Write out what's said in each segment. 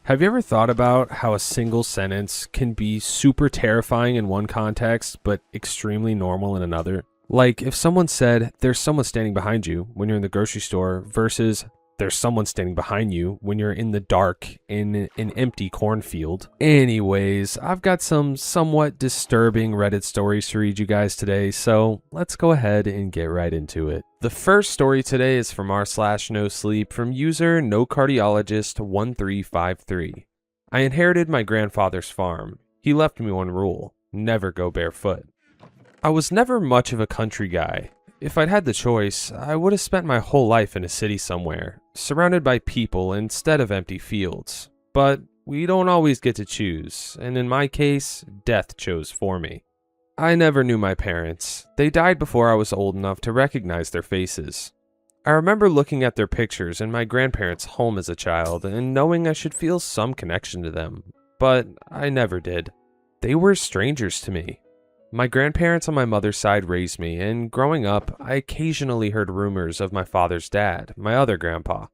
Have you ever thought about how a single sentence can be super terrifying in one context, but extremely normal in another? Like if someone said, there's someone standing behind you when you're in the grocery store versus there's someone standing behind you when you're in the dark in an empty cornfield. Anyways, I've got some somewhat disturbing Reddit stories to read you guys today, so let's go ahead and get right into it. The first story today is from r/no-sleep from user nocardiologist1353. I inherited my grandfather's farm. He left me one rule: never go barefoot. I was never much of a country guy. If I'd had the choice, I would have spent my whole life in a city somewhere, surrounded by people instead of empty fields. But we don't always get to choose, and in my case, death chose for me. I never knew my parents. They died before I was old enough to recognize their faces. I remember looking at their pictures in my grandparents' home as a child and knowing I should feel some connection to them, but I never did. They were strangers to me. My grandparents on my mother's side raised me, and growing up, I occasionally heard rumors of my father's dad, my other grandpa.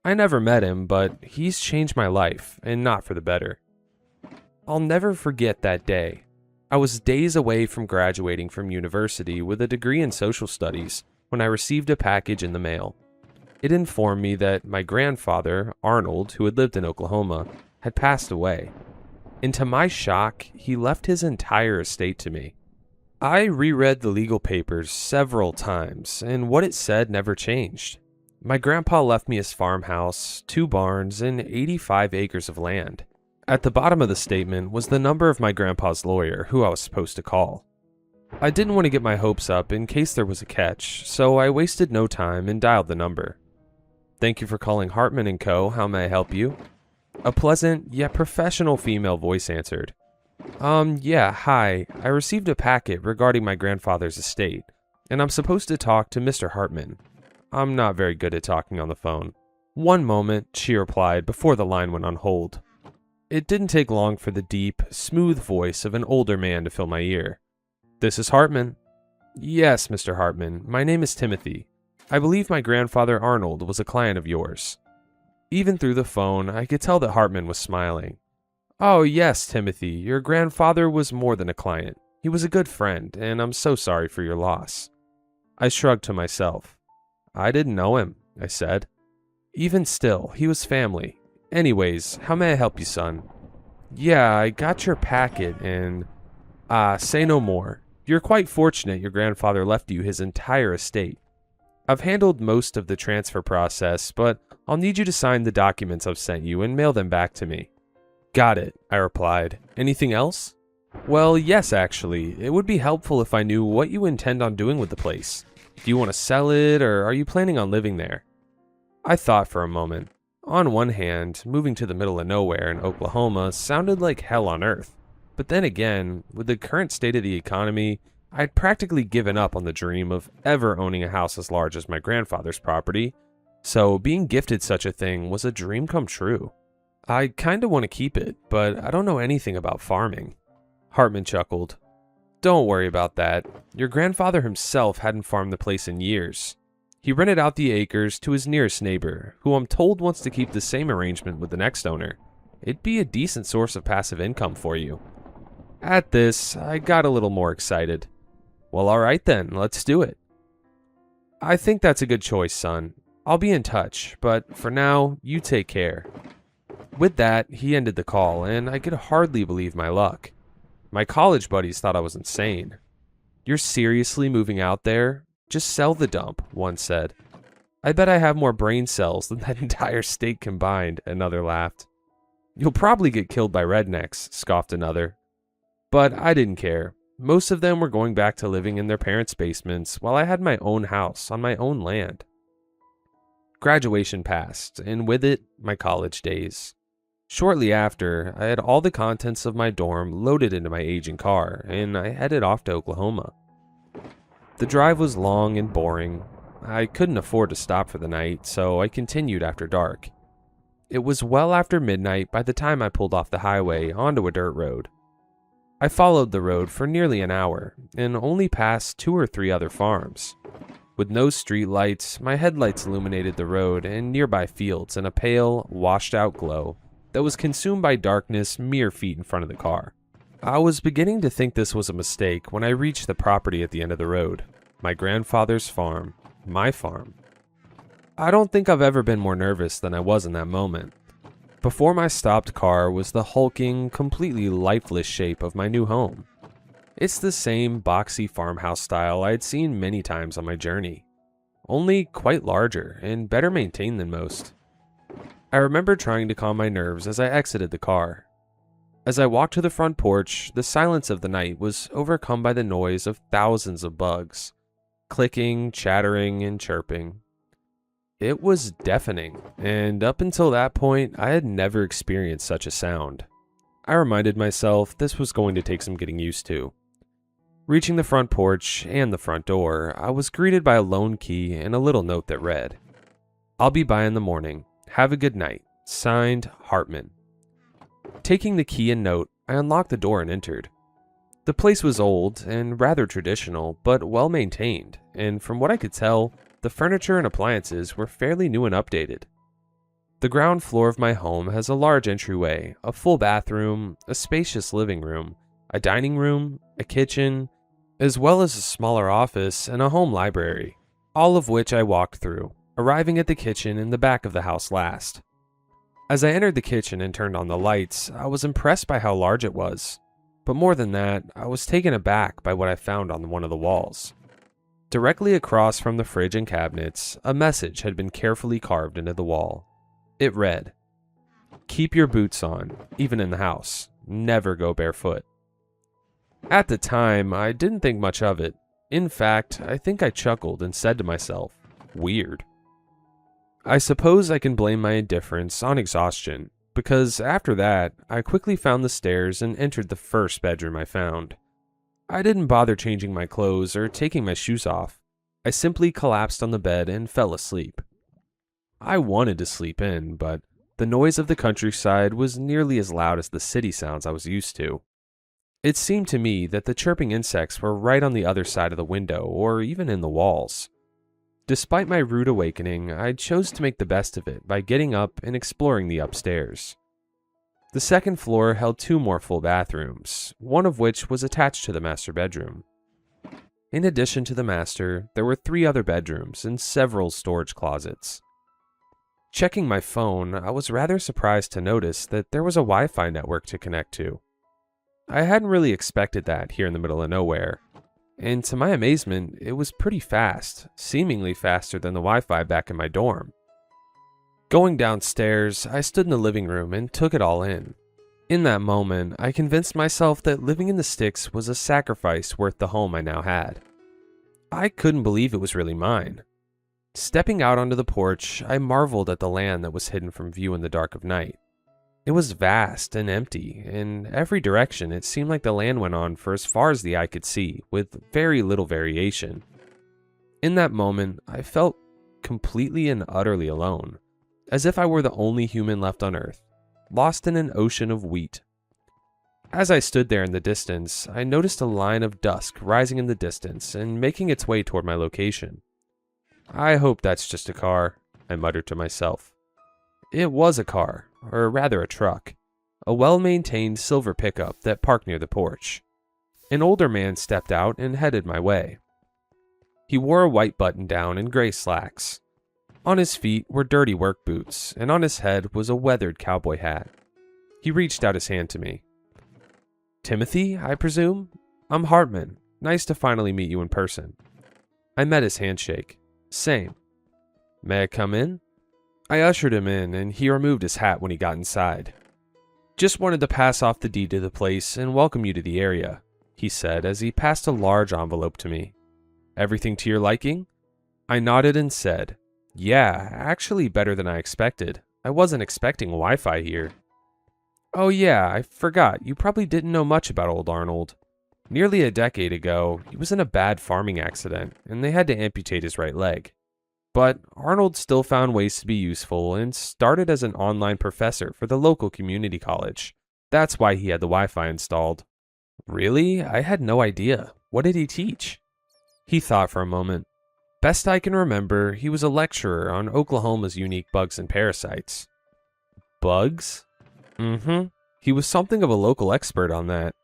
I never met him, but he's changed my life, and not for the better. I'll never forget that day. I was days away from graduating from university with a degree in social studies when I received a package in the mail. It informed me that my grandfather, Arnold, who had lived in Oklahoma, had passed away. And to my shock, he left his entire estate to me. I reread the legal papers several times, and what it said never changed. My grandpa left me his farmhouse, 2 barns, and 85 acres of land. At the bottom of the statement was the number of my grandpa's lawyer, who I was supposed to call. I didn't want to get my hopes up in case there was a catch, so I wasted no time and dialed the number. "Thank you for calling Hartman & Co. How may I help you?" A pleasant, yet professional female voice answered. Yeah, hi. I received a packet regarding my grandfather's estate, and I'm supposed to talk to Mr. Hartman. I'm not very good at talking on the phone." "One moment," she replied before the line went on hold. It didn't take long for the deep, smooth voice of an older man to fill my ear. "This is Hartman." "Yes, Mr. Hartman. My name is Timothy. I believe my grandfather Arnold was a client of yours." Even through the phone, I could tell that Hartman was smiling. "Oh yes, Timothy, your grandfather was more than a client. He was a good friend, and I'm so sorry for your loss." I shrugged to myself. "I didn't know him," I said. "Even still, he was family. Anyways, how may I help you, son?" "Yeah, I got your packet and..." Say no more. You're quite fortunate your grandfather left you his entire estate. I've handled most of the transfer process, but I'll need you to sign the documents I've sent you and mail them back to me." "Got it," I replied. "Anything else?" "Well, yes, actually. It would be helpful if I knew what you intend on doing with the place. Do you want to sell it, or are you planning on living there?" I thought for a moment. On one hand, moving to the middle of nowhere in Oklahoma sounded like hell on earth. But then again, with the current state of the economy, I'd practically given up on the dream of ever owning a house as large as my grandfather's property, so being gifted such a thing was a dream come true. I kinda want to keep it, but I don't know anything about farming. Hartman chuckled. "Don't worry about that. Your grandfather himself hadn't farmed the place in years. He rented out the acres to his nearest neighbor, who I'm told wants to keep the same arrangement with the next owner. It'd be a decent source of passive income for you." At this, I got a little more excited. "Well, alright then, let's do it." "I think that's a good choice, son. I'll be in touch, but for now, you take care." With that, he ended the call, and I could hardly believe my luck. My college buddies thought I was insane. "You're seriously moving out there? Just sell the dump," one said. "I bet I have more brain cells than that entire state combined," another laughed. "You'll probably get killed by rednecks," scoffed another. But I didn't care. Most of them were going back to living in their parents' basements while I had my own house on my own land. Graduation passed, and with it, my college days. Shortly after, I had all the contents of my dorm loaded into my aging car, and I headed off to Oklahoma. The drive was long and boring. I couldn't afford to stop for the night, so I continued after dark. It was well after midnight by the time I pulled off the highway onto a dirt road. I followed the road for nearly an hour, and only passed 2 or 3 other farms. With no street lights, my headlights illuminated the road and nearby fields in a pale, washed-out glow that was consumed by darkness mere feet in front of the car. I was beginning to think this was a mistake when I reached the property at the end of the road. My grandfather's farm. My farm. I don't think I've ever been more nervous than I was in that moment. Before my stopped car was the hulking, completely lifeless shape of my new home. It's the same boxy farmhouse style I had seen many times on my journey, only quite larger and better maintained than most. I remember trying to calm my nerves as I exited the car. As I walked to the front porch, the silence of the night was overcome by the noise of thousands of bugs, clicking, chattering, and chirping. It was deafening, and up until that point, I had never experienced such a sound. I reminded myself this was going to take some getting used to. Reaching the front porch and the front door, I was greeted by a lone key and a little note that read, "I'll be by in the morning. Have a good night. Signed, Hartman." Taking the key and note, I unlocked the door and entered. The place was old and rather traditional, but well maintained, and from what I could tell, the furniture and appliances were fairly new and updated. The ground floor of my home has a large entryway, a full bathroom, a spacious living room, a dining room, a kitchen, as well as a smaller office and a home library, all of which I walked through, arriving at the kitchen in the back of the house last. As I entered the kitchen and turned on the lights, I was impressed by how large it was. But more than that, I was taken aback by what I found on one of the walls. Directly across from the fridge and cabinets, a message had been carefully carved into the wall. It read, "Keep your boots on, even in the house. Never go barefoot." At the time, I didn't think much of it. In fact, I think I chuckled and said to myself, "Weird." I suppose I can blame my indifference on exhaustion, because after that, I quickly found the stairs and entered the first bedroom I found. I didn't bother changing my clothes or taking my shoes off. I simply collapsed on the bed and fell asleep. I wanted to sleep in, but the noise of the countryside was nearly as loud as the city sounds I was used to. It seemed to me that the chirping insects were right on the other side of the window or even in the walls. Despite my rude awakening, I chose to make the best of it by getting up and exploring the upstairs. The second floor held 2 more full bathrooms, one of which was attached to the master bedroom. In addition to the master, there were 3 other bedrooms and several storage closets. Checking my phone, I was rather surprised to notice that there was a Wi-Fi network to connect to. I hadn't really expected that here in the middle of nowhere, and to my amazement, it was pretty fast, seemingly faster than the Wi-Fi back in my dorm. Going downstairs, I stood in the living room and took it all in. In that moment, I convinced myself that living in the sticks was a sacrifice worth the home I now had. I couldn't believe it was really mine. Stepping out onto the porch, I marveled at the land that was hidden from view in the dark of night. It was vast and empty. In every direction, it seemed like the land went on for as far as the eye could see, with very little variation. In that moment, I felt completely and utterly alone, as if I were the only human left on Earth, lost in an ocean of wheat. As I stood there in the distance, I noticed a line of dusk rising in the distance and making its way toward my location. "I hope that's just a car," I muttered to myself. It was a car, or rather a truck, a well-maintained silver pickup that parked near the porch. An older man stepped out and headed my way. He wore a white button-down and gray slacks. On his feet were dirty work boots, and on his head was a weathered cowboy hat. He reached out his hand to me. "Timothy, I presume? I'm Hartman. Nice to finally meet you in person." I met his handshake. "Same." "May I come in?" I ushered him in, and he removed his hat when he got inside. "Just wanted to pass off the deed to the place and welcome you to the area," he said as he passed a large envelope to me. "Everything to your liking?" I nodded and said, "Yeah, actually better than I expected. I wasn't expecting Wi-Fi here." "Oh yeah, I forgot, you probably didn't know much about old Arnold. Nearly a decade ago, he was in a bad farming accident, and they had to amputate his right leg. But Arnold still found ways to be useful and started as an online professor for the local community college. That's why he had the Wi-Fi installed." "Really? I had no idea. What did he teach?" He thought for a moment. "Best I can remember, he was a lecturer on Oklahoma's unique bugs and parasites." "Bugs?" Mm-hmm. He was something of a local expert on that.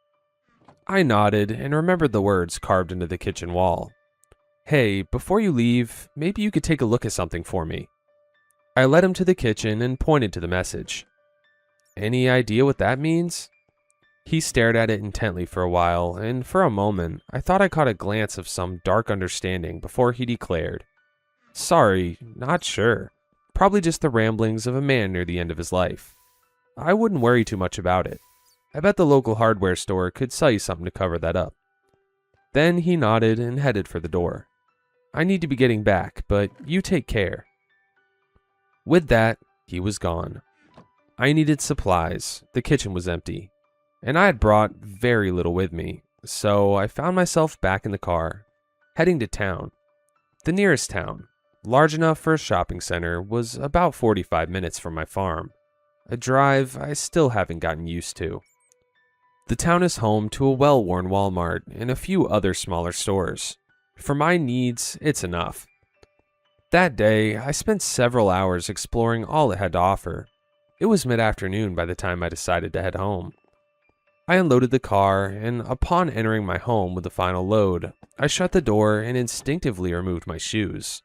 I nodded and remembered the words carved into the kitchen wall. Hey, before you leave, maybe you could take a look at something for me. I led him to the kitchen and pointed to the message. Any idea what that means? He stared at it intently for a while, and for a moment, I thought I caught a glance of some dark understanding before he declared, Sorry, not sure. Probably just the ramblings of a man near the end of his life. I wouldn't worry too much about it. I bet the local hardware store could sell you something to cover that up. Then he nodded and headed for the door. I need to be getting back, but you take care. With that, he was gone. I needed supplies, the kitchen was empty, and I had brought very little with me, so I found myself back in the car, heading to town. The nearest town, large enough for a shopping center, was about 45 minutes from my farm, a drive I still haven't gotten used to. The town is home to a well-worn Walmart and a few other smaller stores. For my needs, it's enough. That day, I spent several hours exploring all it had to offer. It was mid-afternoon by the time I decided to head home. I unloaded the car, and upon entering my home with the final load, I shut the door and instinctively removed my shoes.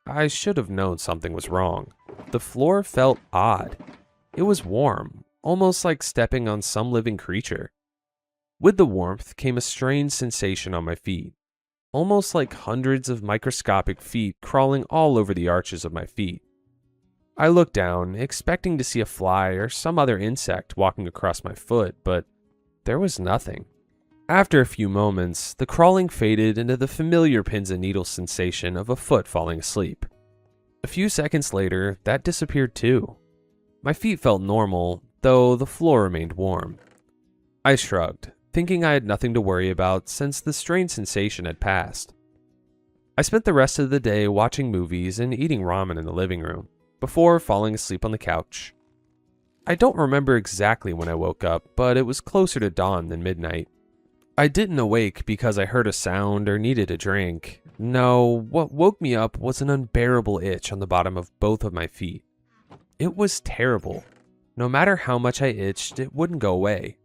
I should have known something was wrong. The floor felt odd. It was warm, almost like stepping on some living creature. With the warmth came a strange sensation on my feet, almost like hundreds of microscopic feet crawling all over the arches of my feet. I looked down, expecting to see a fly or some other insect walking across my foot, but there was nothing. After a few moments, the crawling faded into the familiar pins and needles sensation of a foot falling asleep. A few seconds later, that disappeared too. My feet felt normal, though the floor remained warm. I shrugged, thinking I had nothing to worry about since the strange sensation had passed. I spent the rest of the day watching movies and eating ramen in the living room, before falling asleep on the couch. I don't remember exactly when I woke up, but it was closer to dawn than midnight. I didn't awake because I heard a sound or needed a drink. No, what woke me up was an unbearable itch on the bottom of both of my feet. It was terrible. No matter how much I itched, it wouldn't go away.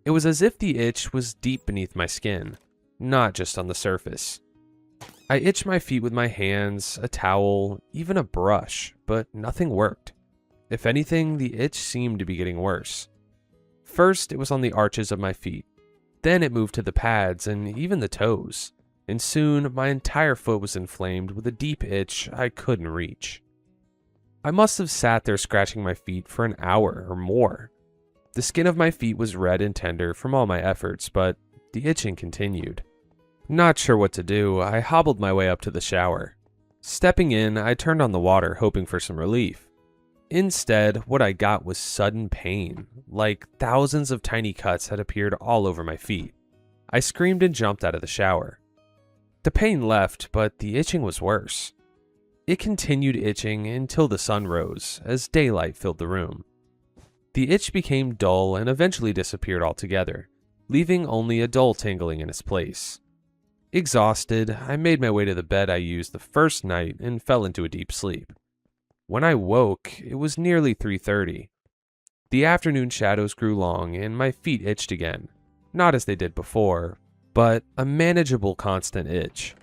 It was as if the itch was deep beneath my skin, not just on the surface. I itched my feet with my hands, a towel, even a brush, but nothing worked. If anything, the itch seemed to be getting worse. First, it was on the arches of my feet. Then it moved to the pads and even the toes. And soon, my entire foot was inflamed with a deep itch I couldn't reach. I must have sat there scratching my feet for an hour or more. The skin of my feet was red and tender from all my efforts, but the itching continued. Not sure what to do, I hobbled my way up to the shower. Stepping in, I turned on the water, hoping for some relief. Instead, what I got was sudden pain, like thousands of tiny cuts had appeared all over my feet. I screamed and jumped out of the shower. The pain left, but the itching was worse. It continued itching until the sun rose, as daylight filled the room. The itch became dull and eventually disappeared altogether, leaving only a dull tingling in its place. Exhausted, I made my way to the bed I used the first night and fell into a deep sleep. When I woke, it was nearly 3:30. The afternoon shadows grew long and my feet itched again, not as they did before, but a manageable constant itch.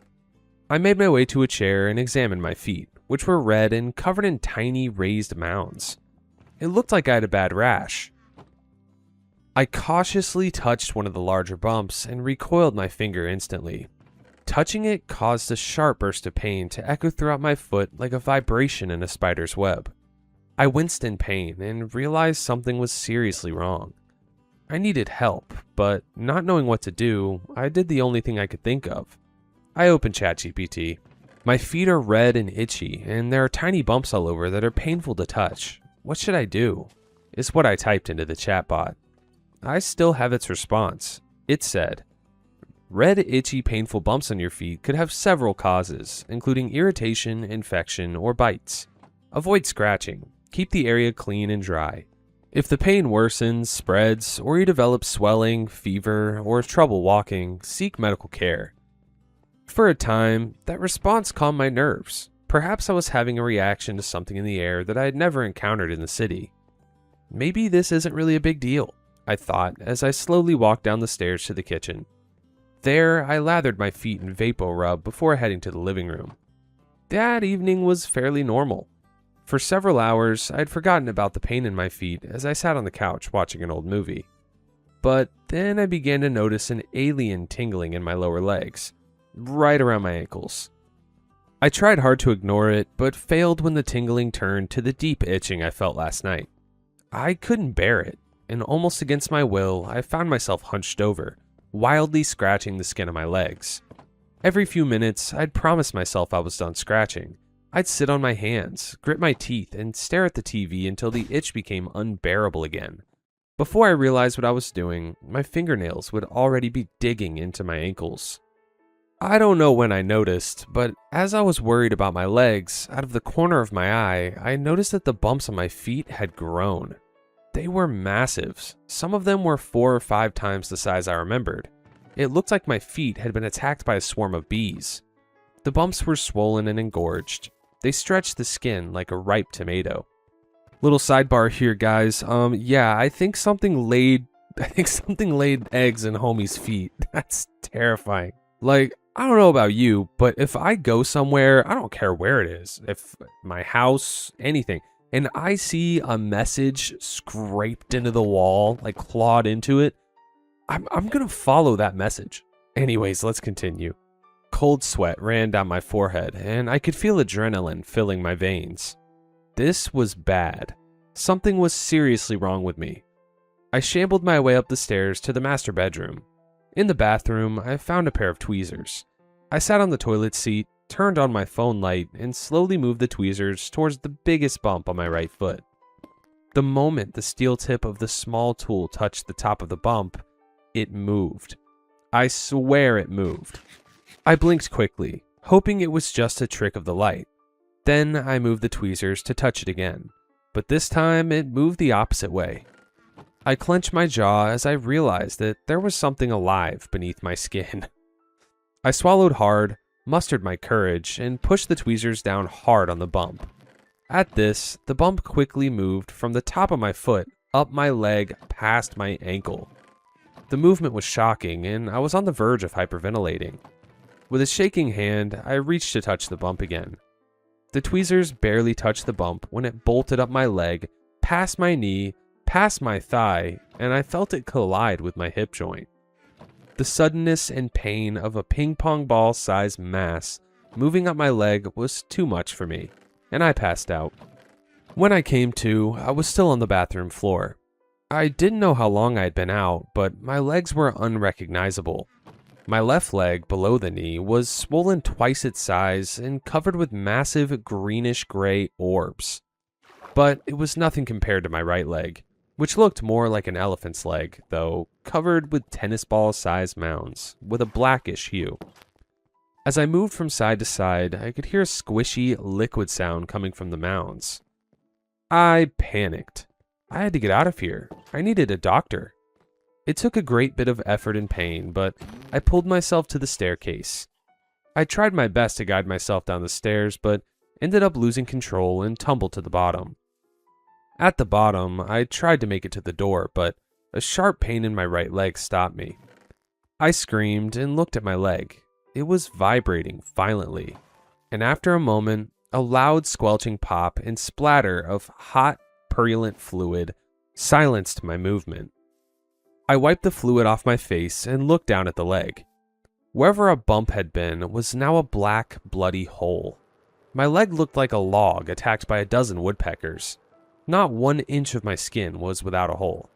I made my way to a chair and examined my feet, which were red and covered in tiny raised mounds. It looked like I had a bad rash. I cautiously touched one of the larger bumps and recoiled my finger instantly. Touching it caused a sharp burst of pain to echo throughout my foot like a vibration in a spider's web. I winced in pain and realized something was seriously wrong. I needed help, but not knowing what to do, I did the only thing I could think of. I opened ChatGPT. My feet are red and itchy, and there are tiny bumps all over that are painful to touch. What should I do? Is what I typed into the chatbot. I still have its response. It said, red, itchy, painful bumps on your feet could have several causes, including irritation, infection, or bites. Avoid scratching. Keep the area clean and dry. If the pain worsens, spreads, or you develop swelling, fever, or trouble walking, seek medical care. For a time, that response calmed my nerves. Perhaps I was having a reaction to something in the air that I had never encountered in the city. Maybe this isn't really a big deal, I thought as I slowly walked down the stairs to the kitchen. There, I lathered my feet in Vapo Rub before heading to the living room. That evening was fairly normal. For several hours, I'd forgotten about the pain in my feet as I sat on the couch watching an old movie. But then I began to notice an alien tingling in my lower legs, right around my ankles. I tried hard to ignore it, but failed when the tingling turned to the deep itching I felt last night. I couldn't bear it, and almost against my will, I found myself hunched over, wildly scratching the skin of my legs. Every few minutes, I'd promise myself I was done scratching. I'd sit on my hands, grit my teeth, and stare at the TV until the itch became unbearable again. Before I realized what I was doing, my fingernails would already be digging into my ankles. I don't know when I noticed, but as I was worried about my legs, out of the corner of my eye, I noticed that the bumps on my feet had grown. They were massive. Some of them were 4 or 5 times the size I remembered. It looked like my feet had been attacked by a swarm of bees. The bumps were swollen and engorged. They stretched the skin like a ripe tomato. Little sidebar here, guys. I think something laid eggs in homie's feet. That's terrifying. Like, I don't know about you, but if I go somewhere, I don't care where it is, if my house, anything, and I see a message scraped into the wall, like clawed into it, I'm gonna follow that message. Anyways, let's continue. Cold sweat ran down my forehead, and I could feel adrenaline filling my veins. This was bad. Something was seriously wrong with me. I shambled my way up the stairs to the master bedroom. In the bathroom, I found a pair of tweezers. I sat on the toilet seat, turned on my phone light, and slowly moved the tweezers towards the biggest bump on my right foot. The moment the steel tip of the small tool touched the top of the bump, it moved. I swear it moved. I blinked quickly, hoping it was just a trick of the light. Then I moved the tweezers to touch it again, but this time it moved the opposite way. I clenched my jaw as I realized that there was something alive beneath my skin. I swallowed hard, mustered my courage, and pushed the tweezers down hard on the bump. At this, the bump quickly moved from the top of my foot up my leg past my ankle. The movement was shocking, and I was on the verge of hyperventilating. With a shaking hand, I reached to touch the bump again. The tweezers barely touched the bump when it bolted up my leg, past my knee, past my thigh, and I felt it collide with my hip joint. The suddenness and pain of a ping pong ball sized mass moving up my leg was too much for me, and I passed out. When I came to, I was still on the bathroom floor. I didn't know how long I had been out, but my legs were unrecognizable. My left leg below the knee was swollen twice its size and covered with massive greenish-gray orbs. But it was nothing compared to my right leg, which looked more like an elephant's leg, though covered with tennis ball-sized mounds with a blackish hue. As I moved from side to side, I could hear a squishy, liquid sound coming from the mounds. I panicked. I had to get out of here. I needed a doctor. It took a great bit of effort and pain, but I pulled myself to the staircase. I tried my best to guide myself down the stairs, but ended up losing control and tumbled to the bottom. At the bottom, I tried to make it to the door, but a sharp pain in my right leg stopped me. I screamed and looked at my leg. It was vibrating violently, and after a moment, a loud squelching pop and splatter of hot, purulent fluid silenced my movement. I wiped the fluid off my face and looked down at the leg. Wherever a bump had been was now a black, bloody hole. My leg looked like a log attacked by a dozen woodpeckers. Not 1 inch of my skin was without a hole.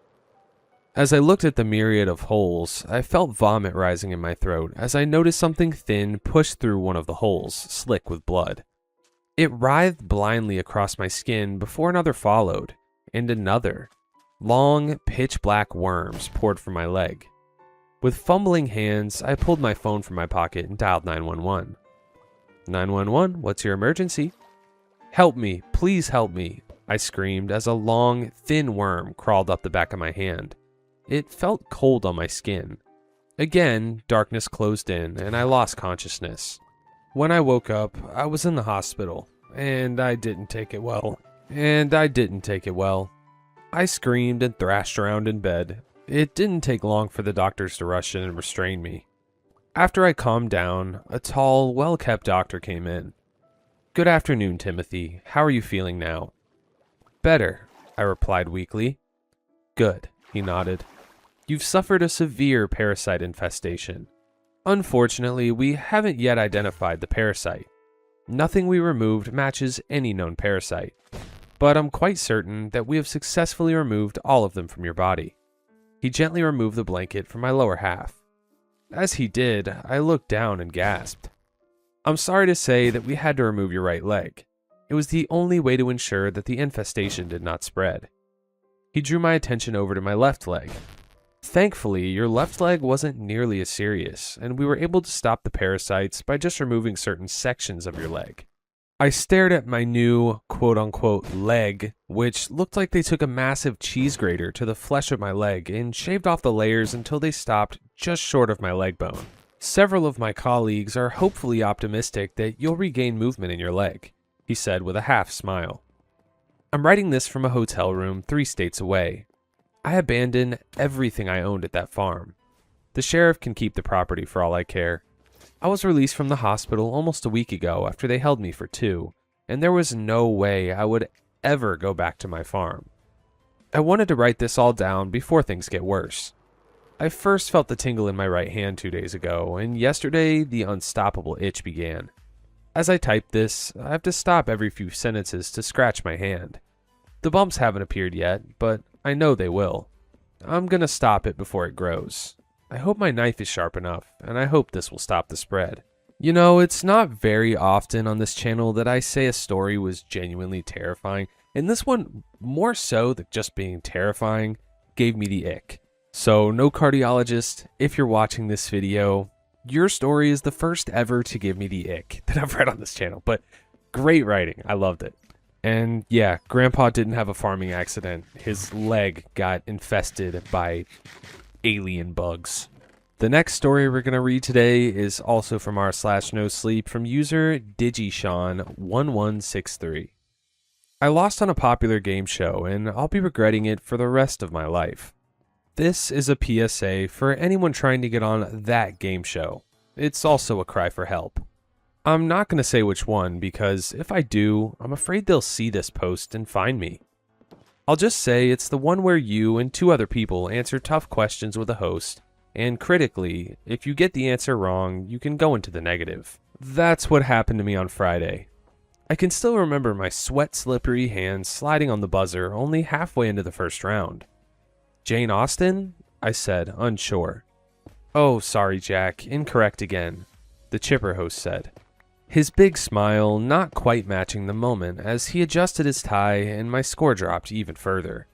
As I looked at the myriad of holes, I felt vomit rising in my throat as I noticed something thin push through one of the holes, slick with blood. It writhed blindly across my skin before another followed, and another. Long, pitch-black worms poured from my leg. With fumbling hands, I pulled my phone from my pocket and dialed 911. 911, what's your emergency? Help me, please help me, I screamed as a long, thin worm crawled up the back of my hand. It felt cold on my skin. Again, darkness closed in and I lost consciousness. When I woke up, I was in the hospital, and I didn't take it well. I screamed and thrashed around in bed. It didn't take long for the doctors to rush in and restrain me. After I calmed down, a tall, well-kept doctor came in. "Good afternoon, Timothy. How are you feeling now?" "Better," I replied weakly. "Good," he nodded. "You've suffered a severe parasite infestation. Unfortunately, we haven't yet identified the parasite. Nothing we removed matches any known parasite, but I'm quite certain that we have successfully removed all of them from your body." He gently removed the blanket from my lower half. As he did, I looked down and gasped. "I'm sorry to say that we had to remove your right leg. It was the only way to ensure that the infestation did not spread." He drew my attention over to my left leg. "Thankfully, your left leg wasn't nearly as serious, and we were able to stop the parasites by just removing certain sections of your leg." I stared at my new quote-unquote leg, which looked like they took a massive cheese grater to the flesh of my leg and shaved off the layers until they stopped just short of my leg bone. "Several of my colleagues are hopefully optimistic that you'll regain movement in your leg," he said with a half smile. "I'm writing this from a hotel room 3 states away. I abandoned everything I owned at that farm. The sheriff can keep the property for all I care. I was released from the hospital almost a week ago after they held me for 2, and there was no way I would ever go back to my farm. I wanted to write this all down before things get worse. I first felt the tingle in my right hand 2 days ago, and yesterday the unstoppable itch began. As I type this, I have to stop every few sentences to scratch my hand. The bumps haven't appeared yet, but I know they will. I'm gonna stop it before it grows. I hope my knife is sharp enough, and I hope this will stop the spread." You know, it's not very often on this channel that I say a story was genuinely terrifying, and this one, more so than just being terrifying, gave me the ick. So, no cardiologist, if you're watching this video, your story is the first ever to give me the ick that I've read on this channel, but great writing. I loved it. And yeah, Grandpa didn't have a farming accident. His leg got infested by alien bugs. The next story we're going to read today is also from r/nosleep from user digishawn1163. "I lost on a popular game show and I'll be regretting it for the rest of my life. This is a PSA for anyone trying to get on that game show. It's also a cry for help. I'm not going to say which one because if I do, I'm afraid they'll see this post and find me. I'll just say it's the one where you and 2 other people answer tough questions with a host, and critically, if you get the answer wrong, you can go into the negative. That's what happened to me on Friday. I can still remember my sweat-slippery hands sliding on the buzzer only halfway into the first round. 'Jane Austen?' I said, unsure. 'Oh, sorry, Jack, incorrect again,' the chipper host said. His big smile not quite matching the moment as he adjusted his tie and my score dropped even further.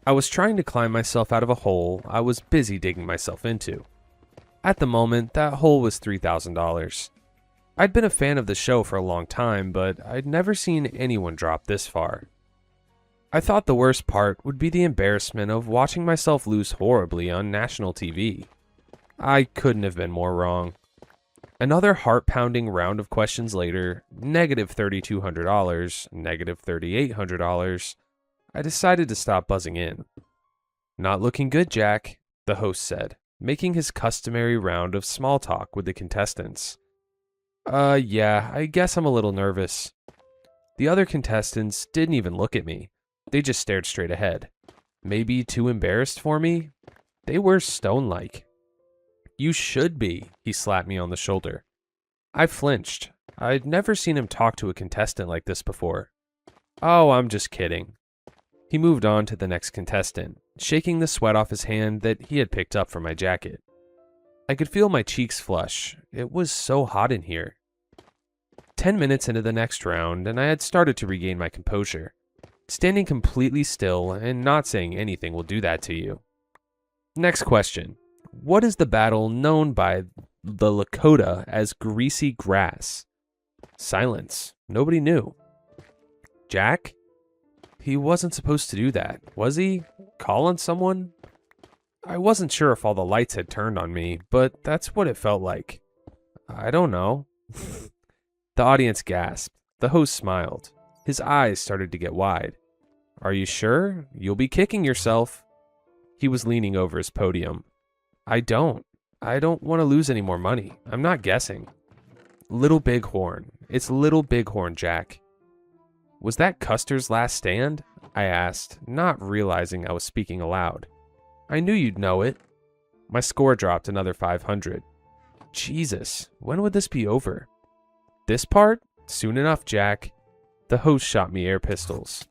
I was trying to climb myself out of a hole I was busy digging myself into. At the moment, that hole was $3,000. I'd been a fan of the show for a long time, but I'd never seen anyone drop this far. I thought the worst part would be the embarrassment of watching myself lose horribly on national TV. I couldn't have been more wrong. Another heart-pounding round of questions later, negative $3,200, negative $3,800, I decided to stop buzzing in. 'Not looking good, Jack,' the host said, making his customary round of small talk with the contestants. Yeah, I guess I'm a little nervous.' The other contestants didn't even look at me. They just stared straight ahead. Maybe too embarrassed for me? They were stone-like. 'You should be,' he slapped me on the shoulder. I flinched. I'd never seen him talk to a contestant like this before. 'Oh, I'm just kidding.' He moved on to the next contestant, shaking the sweat off his hand that he had picked up from my jacket. I could feel my cheeks flush. It was so hot in here. 10 minutes into the next round, and I had started to regain my composure. Standing completely still and not saying anything will do that to you. Next question. What is the battle known by the Lakota as greasy grass? Silence. Nobody knew. Jack? He wasn't supposed to do that, was he? Call on someone? I wasn't sure if all the lights had turned on me, but that's what it felt like. I don't know. The audience gasped. The host smiled. His eyes started to get wide. Are you sure? You'll be kicking yourself. He was leaning over his podium. I don't want to lose any more money. I'm not guessing. Little Bighorn. It's Little Bighorn, Jack. Was that Custer's last stand? I asked, not realizing I was speaking aloud. I knew you'd know it. My score dropped another 500. Jesus, when would this be over? This part? Soon enough, Jack. The host shot me air pistols.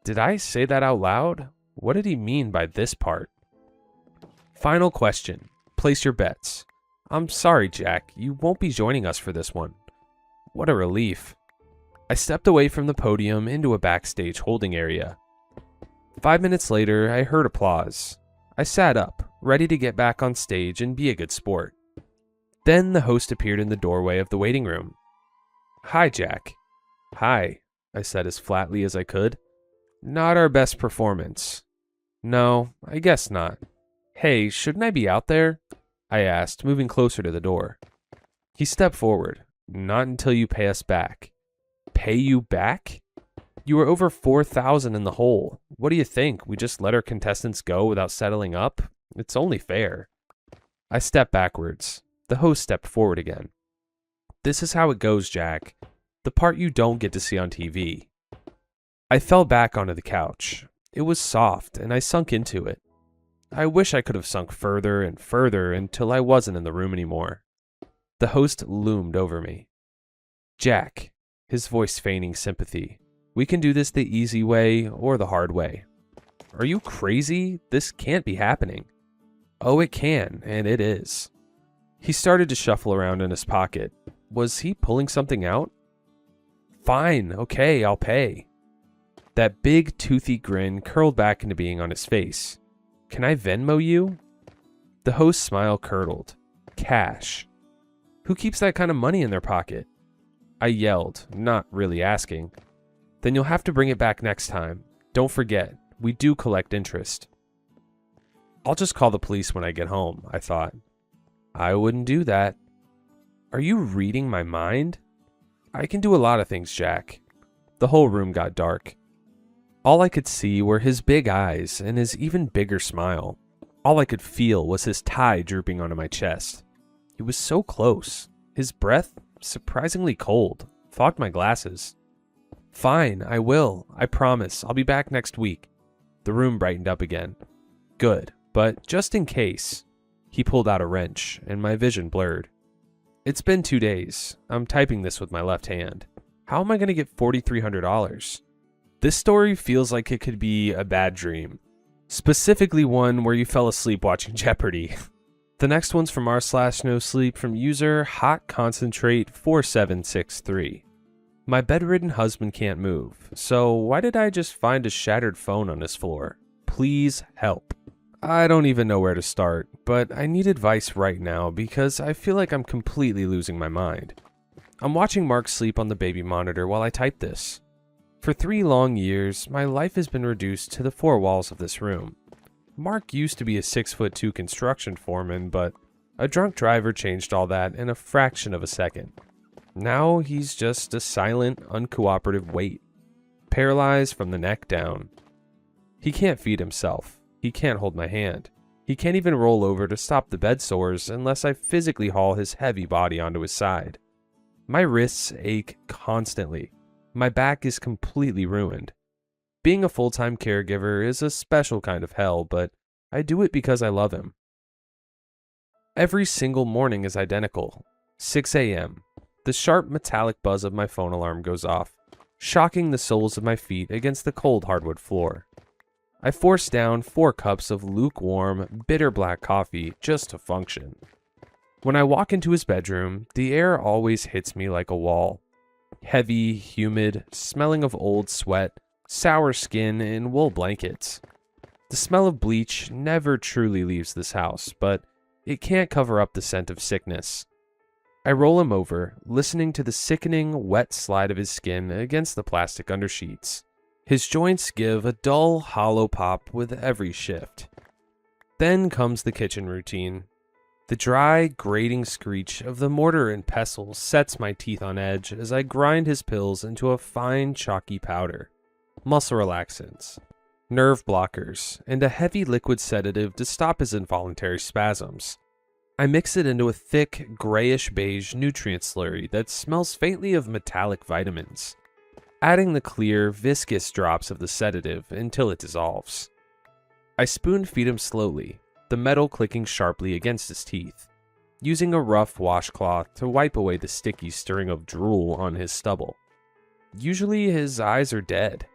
Did I say that out loud? What did he mean by this part? Final question. Place your bets. I'm sorry, Jack. You won't be joining us for this one. What a relief. I stepped away from the podium into a backstage holding area. 5 minutes later, I heard applause. I sat up, ready to get back on stage and be a good sport. Then the host appeared in the doorway of the waiting room. Hi, Jack. Hi, I said as flatly as I could. Not our best performance. No, I guess not. Hey, shouldn't I be out there? I asked, moving closer to the door. He stepped forward. Not until you pay us back. Pay you back? You were over 4,000 in the hole. What do you think? We just let our contestants go without settling up? It's only fair. I stepped backwards. The host stepped forward again. This is how it goes, Jack. The part you don't get to see on TV. I fell back onto the couch. It was soft, and I sunk into it. I wish I could have sunk further and further until I wasn't in the room anymore. The host loomed over me. Jack, his voice feigning sympathy. We can do this the easy way or the hard way. Are you crazy? This can't be happening. Oh, it can, and it is. He started to shuffle around in his pocket. Was he pulling something out? Fine, okay, I'll pay. That big, toothy grin curled back into being on his face. Can I Venmo you? The host's smile curdled. Cash. Who keeps that kind of money in their pocket? I yelled, not really asking. Then you'll have to bring it back next time. Don't forget, we do collect interest. I'll just call the police when I get home, I thought. I wouldn't do that. Are you reading my mind? I can do a lot of things, Jack. The whole room got dark. All I could see were his big eyes and his even bigger smile. All I could feel was his tie drooping onto my chest. He was so close. His breath, surprisingly cold, fogged my glasses. Fine, I will. I promise. I'll be back next week. The room brightened up again. Good, but just in case. He pulled out a wrench, and my vision blurred. It's been 2 days. I'm typing this with my left hand. How am I going to get $4,300? This story feels like it could be a bad dream. Specifically one where you fell asleep watching Jeopardy! The next one's from r/nosleep from user hotconcentrate4763. My bedridden husband can't move, so why did I just find a shattered phone on his floor? Please help. I don't even know where to start, but I need advice right now because I feel like I'm completely losing my mind. I'm watching Mark sleep on the baby monitor while I type this. For 3 long years, my life has been reduced to the 4 walls of this room. Mark used to be a 6'2" construction foreman, but a drunk driver changed all that in a fraction of a second. Now he's just a silent, uncooperative weight, paralyzed from the neck down. He can't feed himself. He can't hold my hand. He can't even roll over to stop the bed sores unless I physically haul his heavy body onto his side. My wrists ache constantly. My back is completely ruined. Being a full-time caregiver is a special kind of hell, but I do it because I love him. Every single morning is identical. 6 a.m. The sharp metallic buzz of my phone alarm goes off, shocking the soles of my feet against the cold hardwood floor. I force down 4 cups of lukewarm, bitter black coffee just to function. When I walk into his bedroom, the air always hits me like a wall. Heavy, humid, smelling of old sweat, sour skin, and wool blankets. The smell of bleach never truly leaves this house, but it can't cover up the scent of sickness. I roll him over, listening to the sickening, wet slide of his skin against the plastic undersheets. His joints give a dull, hollow pop with every shift. Then comes the kitchen routine. The dry, grating screech of the mortar and pestle sets my teeth on edge as I grind his pills into a fine, chalky powder. muscle relaxants, nerve blockers, and a heavy liquid sedative to stop his involuntary spasms. I mix it into a thick, grayish-beige nutrient slurry that smells faintly of metallic vitamins, adding the clear, viscous drops of the sedative until it dissolves. I spoon-feed him slowly, the metal clicking sharply against his teeth, using a rough washcloth to wipe away the sticky stirring of drool on his stubble. Usually his eyes are dead.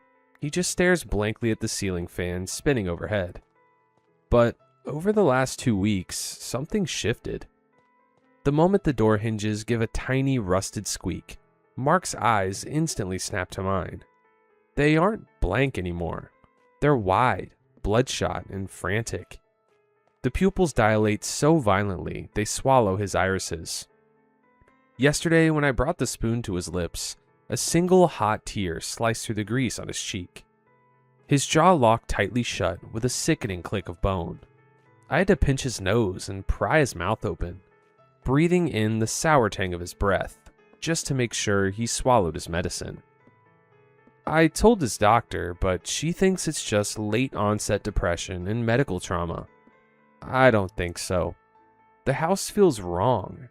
He just stares blankly at the ceiling fan spinning overhead. But over the last 2 weeks, something shifted. The moment the door hinges give a tiny rusted squeak, Mark's eyes instantly snap to mine. They aren't blank anymore. They're wide, bloodshot, and frantic. The pupils dilate so violently they swallow his irises. Yesterday, when I brought the spoon to his lips, a single hot tear sliced through the grease on his cheek. His jaw locked tightly shut with a sickening click of bone. I had to pinch his nose and pry his mouth open, breathing in the sour tang of his breath, just to make sure he swallowed his medicine. I told his doctor, but she thinks it's just late-onset depression and medical trauma. I don't think so. The house feels wrong.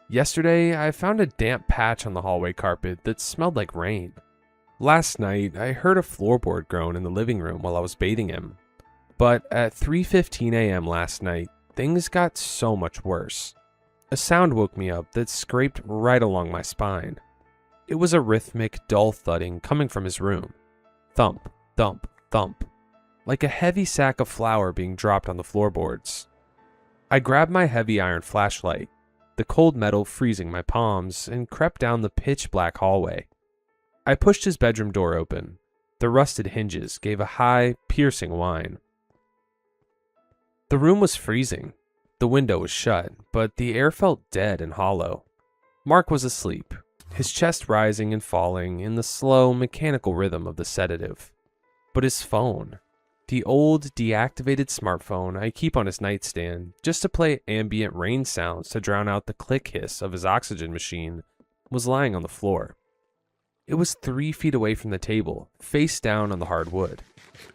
Yesterday, I found a damp patch on the hallway carpet that smelled like rain. Last night, I heard a floorboard groan in the living room while I was bathing him. But at 3:15 a.m. last night, things got so much worse. A sound woke me up that scraped right along my spine. It was a rhythmic, dull thudding coming from his room. Thump, thump, thump, like a heavy sack of flour being dropped on the floorboards. I grabbed my heavy iron flashlight, the cold metal freezing my palms, and crept down the pitch-black hallway. I pushed his bedroom door open. The rusted hinges gave a high, piercing whine. The room was freezing. The window was shut, but the air felt dead and hollow. Mark was asleep, his chest rising and falling in the slow, mechanical rhythm of the sedative. But his phone, the old, deactivated smartphone I keep on his nightstand just to play ambient rain sounds to drown out the click hiss of his oxygen machine, was lying on the floor. It was 3 feet away from the table, face down on the hard wood,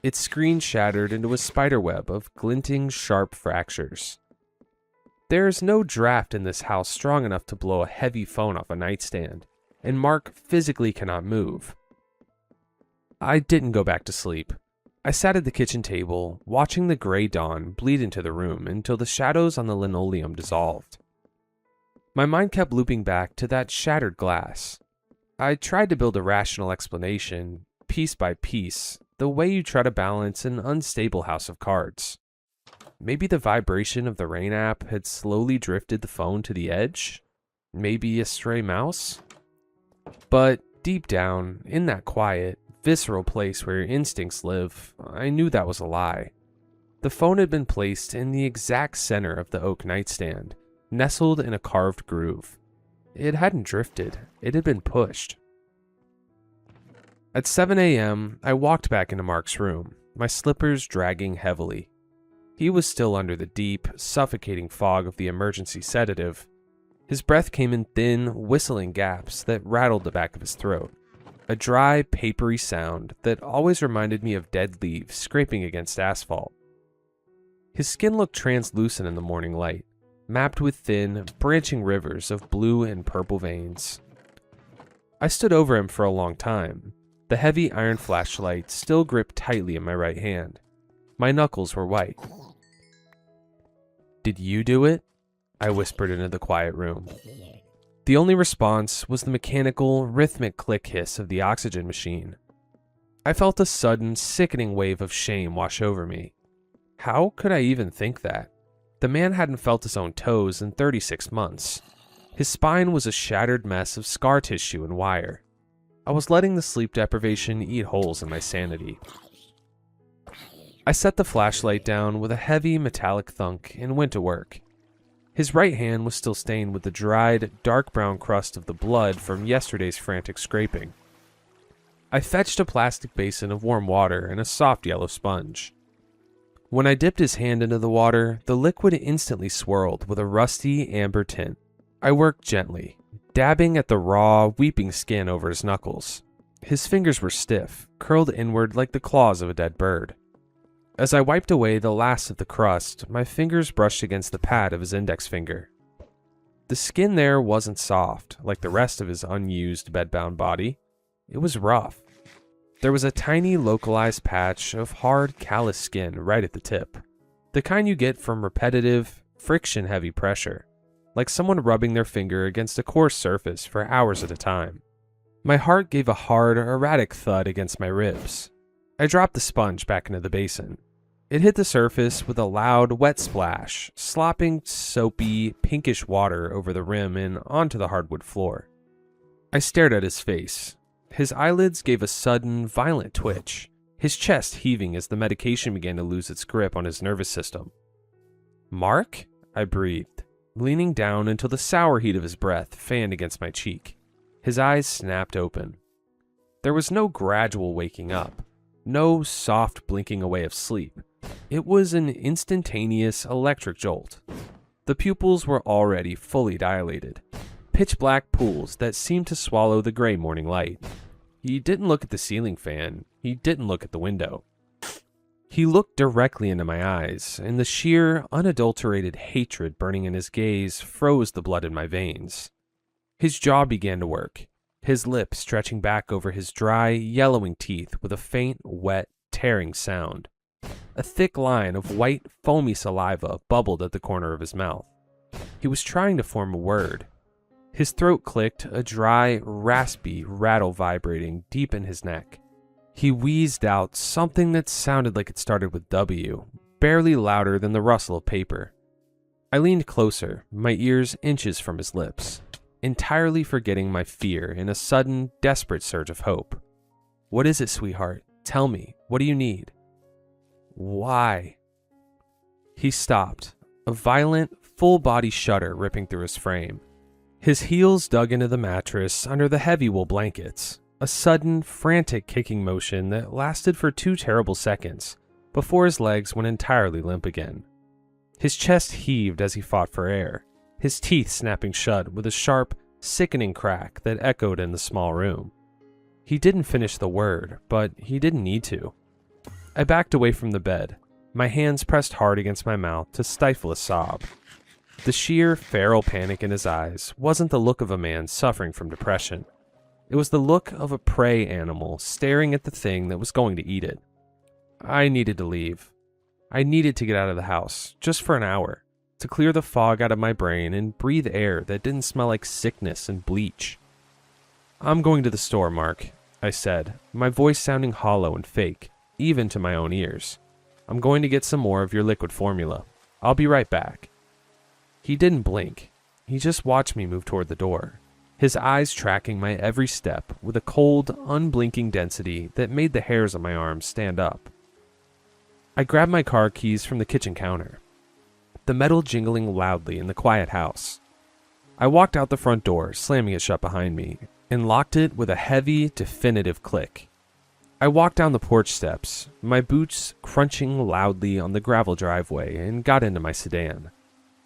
its screen shattered into a spiderweb of glinting, sharp fractures. There is no draft in this house strong enough to blow a heavy phone off a nightstand, and Mark physically cannot move. I didn't go back to sleep. I sat at the kitchen table, watching the gray dawn bleed into the room until the shadows on the linoleum dissolved. My mind kept looping back to that shattered glass. I tried to build a rational explanation, piece by piece, the way you try to balance an unstable house of cards. Maybe the vibration of the Rain app had slowly drifted the phone to the edge? Maybe a stray mouse? But deep down, in that quiet, visceral place where your instincts live, I knew that was a lie. The phone had been placed in the exact center of the oak nightstand, nestled in a carved groove. It hadn't drifted, it had been pushed. At 7 a.m., I walked back into Mark's room, my slippers dragging heavily. He was still under the deep, suffocating fog of the emergency sedative. His breath came in thin, whistling gaps that rattled the back of his throat. A dry, papery sound that always reminded me of dead leaves scraping against asphalt. His skin looked translucent in the morning light, mapped with thin, branching rivers of blue and purple veins. I stood over him for a long time, the heavy iron flashlight still gripped tightly in my right hand. My knuckles were white. "Did you do it?" I whispered into the quiet room. The only response was the mechanical, rhythmic click hiss of the oxygen machine. I felt a sudden, sickening wave of shame wash over me. How could I even think that? The man hadn't felt his own toes in 36 months. His spine was a shattered mess of scar tissue and wire. I was letting the sleep deprivation eat holes in my sanity. I set the flashlight down with a heavy metallic thunk and went to work. His right hand was still stained with the dried, dark brown crust of the blood from yesterday's frantic scraping. I fetched a plastic basin of warm water and a soft yellow sponge. When I dipped his hand into the water, the liquid instantly swirled with a rusty amber tint. I worked gently, dabbing at the raw, weeping skin over his knuckles. His fingers were stiff, curled inward like the claws of a dead bird. As I wiped away the last of the crust, my fingers brushed against the pad of his index finger. The skin there wasn't soft, like the rest of his unused bedbound body. It was rough. There was a tiny localized patch of hard, callous skin right at the tip. The kind you get from repetitive, friction-heavy pressure, like someone rubbing their finger against a coarse surface for hours at a time. My heart gave a hard, erratic thud against my ribs. I dropped the sponge back into the basin. It hit the surface with a loud, wet splash, slopping soapy, pinkish water over the rim and onto the hardwood floor. I stared at his face. His eyelids gave a sudden, violent twitch, his chest heaving as the medication began to lose its grip on his nervous system. "Mark?" I breathed, leaning down until the sour heat of his breath fanned against my cheek. His eyes snapped open. There was no gradual waking up, no soft blinking away of sleep. It was an instantaneous electric jolt. The pupils were already fully dilated, pitch-black pools that seemed to swallow the gray morning light. He didn't look at the ceiling fan. He didn't look at the window. He looked directly into my eyes, and the sheer, unadulterated hatred burning in his gaze froze the blood in my veins. His jaw began to work, his lips stretching back over his dry, yellowing teeth with a faint, wet, tearing sound. A thick line of white, foamy saliva bubbled at the corner of his mouth. He was trying to form a word. His throat clicked, a dry, raspy rattle vibrating deep in his neck. He wheezed out something that sounded like it started with W, barely louder than the rustle of paper. I leaned closer, my ears inches from his lips, entirely forgetting my fear in a sudden, desperate surge of hope. "What is it, sweetheart? Tell me. What do you need?" "Why?" He stopped, a violent, full-body shudder ripping through his frame. His heels dug into the mattress under the heavy wool blankets, a sudden, frantic kicking motion that lasted for 2 terrible seconds before his legs went entirely limp again. His chest heaved as he fought for air, his teeth snapping shut with a sharp, sickening crack that echoed in the small room. He didn't finish the word, but he didn't need to. I backed away from the bed, my hands pressed hard against my mouth to stifle a sob. The sheer, feral panic in his eyes wasn't the look of a man suffering from depression. It was the look of a prey animal staring at the thing that was going to eat it. I needed to leave. I needed to get out of the house, just for an hour, to clear the fog out of my brain and breathe air that didn't smell like sickness and bleach. "I'm going to the store, Mark," I said, my voice sounding hollow and fake, even to my own ears. "I'm going to get some more of your liquid formula. I'll be right back." He didn't blink. He just watched me move toward the door, his eyes tracking my every step with a cold, unblinking density that made the hairs on my arms stand up. I grabbed my car keys from the kitchen counter, the metal jingling loudly in the quiet house. I walked out the front door, slamming it shut behind me, and locked it with a heavy, definitive click. I walked down the porch steps, my boots crunching loudly on the gravel driveway, and got into my sedan.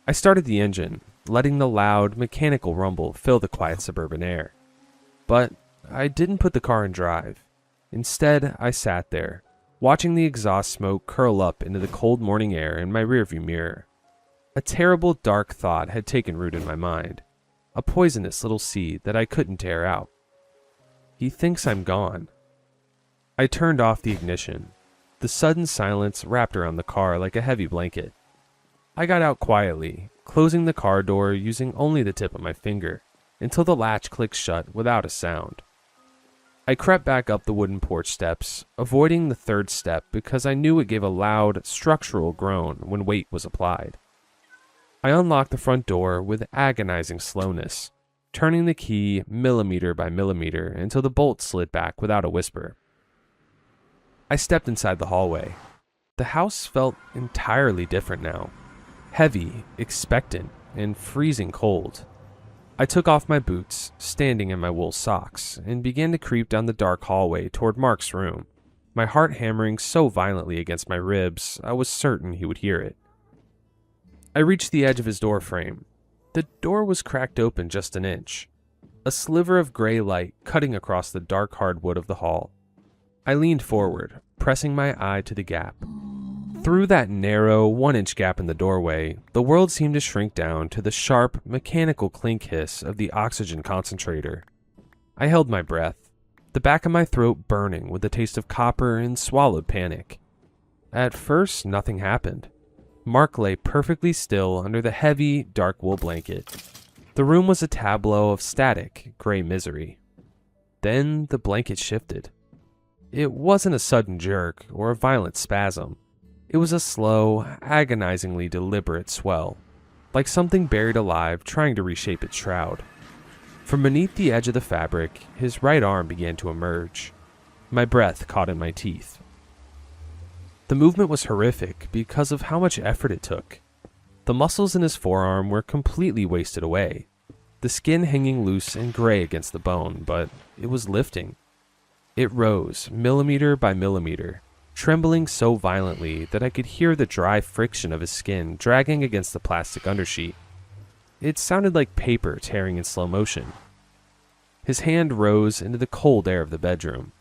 I started the engine, letting the loud, mechanical rumble fill the quiet suburban air. But I didn't put the car in drive. Instead, I sat there, watching the exhaust smoke curl up into the cold morning air in my rearview mirror. A terrible, dark thought had taken root in my mind, a poisonous little seed that I couldn't tear out. He thinks I'm gone. I turned off the ignition. The sudden silence wrapped around the car like a heavy blanket. I got out quietly, closing the car door using only the tip of my finger, until the latch clicked shut without a sound. I crept back up the wooden porch steps, avoiding the third step because I knew it gave a loud, structural groan when weight was applied. I unlocked the front door with agonizing slowness, turning the key millimeter by millimeter until the bolt slid back without a whisper. I stepped inside the hallway. The house felt entirely different now. Heavy, expectant, and freezing cold. I took off my boots, standing in my wool socks, and began to creep down the dark hallway toward Mark's room, my heart hammering so violently against my ribs I was certain he would hear it. I reached the edge of his door frame. The door was cracked open just an inch. a sliver of gray light cutting across the dark hardwood of the hall. I leaned forward, pressing my eye to the gap. Through that narrow, 1-inch gap in the doorway, the world seemed to shrink down to the sharp, mechanical clink hiss of the oxygen concentrator. I held my breath, the back of my throat burning with the taste of copper and swallowed panic. At first, nothing happened. Mark lay perfectly still under the heavy, dark wool blanket. The room was a tableau of static, gray misery. Then the blanket shifted. It wasn't a sudden jerk or a violent spasm. It was a slow, agonizingly deliberate swell, like something buried alive trying to reshape its shroud. From beneath the edge of the fabric, his right arm began to emerge. My breath caught in my teeth. The movement was horrific because of how much effort it took. The muscles in his forearm were completely wasted away, the skin hanging loose and gray against the bone, but it was lifting. It rose, millimeter by millimeter, trembling so violently that I could hear the dry friction of his skin dragging against the plastic undersheet. It sounded like paper tearing in slow motion. His hand rose into the cold air of the bedroom.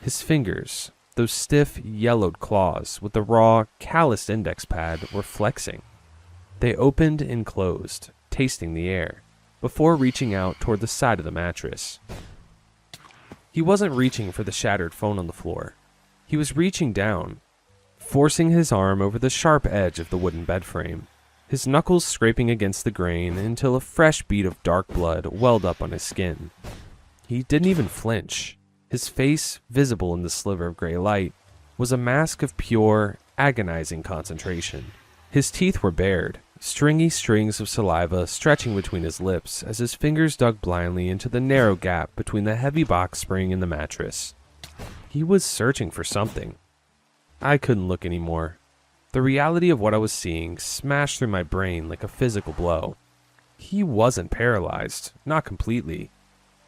His fingers, those stiff, yellowed claws with the raw, calloused index pad, were flexing. They opened and closed, tasting the air, before reaching out toward the side of the mattress. He wasn't reaching for the shattered phone on the floor. He was reaching down, forcing his arm over the sharp edge of the wooden bed frame, his knuckles scraping against the grain until a fresh bead of dark blood welled up on his skin. He didn't even flinch. His face, visible in the sliver of gray light, was a mask of pure, agonizing concentration. His teeth were bared, stringy strings of saliva stretching between his lips as his fingers dug blindly into the narrow gap between the heavy box spring and the mattress. He was searching for something. I couldn't look anymore. The reality of what I was seeing smashed through my brain like a physical blow. He wasn't paralyzed, not completely.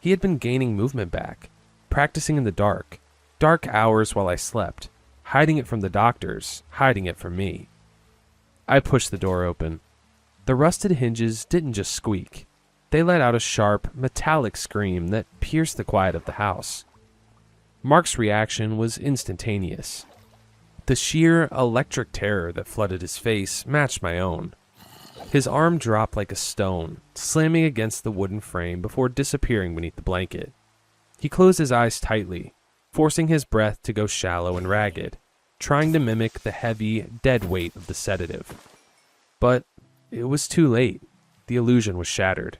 He had been gaining movement back, practicing in the dark hours while I slept, hiding it from the doctors, hiding it from me. I pushed the door open. The rusted hinges didn't just squeak. They let out a sharp, metallic scream that pierced the quiet of the house. Mark's reaction was instantaneous. The sheer electric terror that flooded his face matched my own. His arm dropped like a stone, slamming against the wooden frame before disappearing beneath the blanket. He closed his eyes tightly, forcing his breath to go shallow and ragged, trying to mimic the heavy, dead weight of the sedative. But it was too late. The illusion was shattered.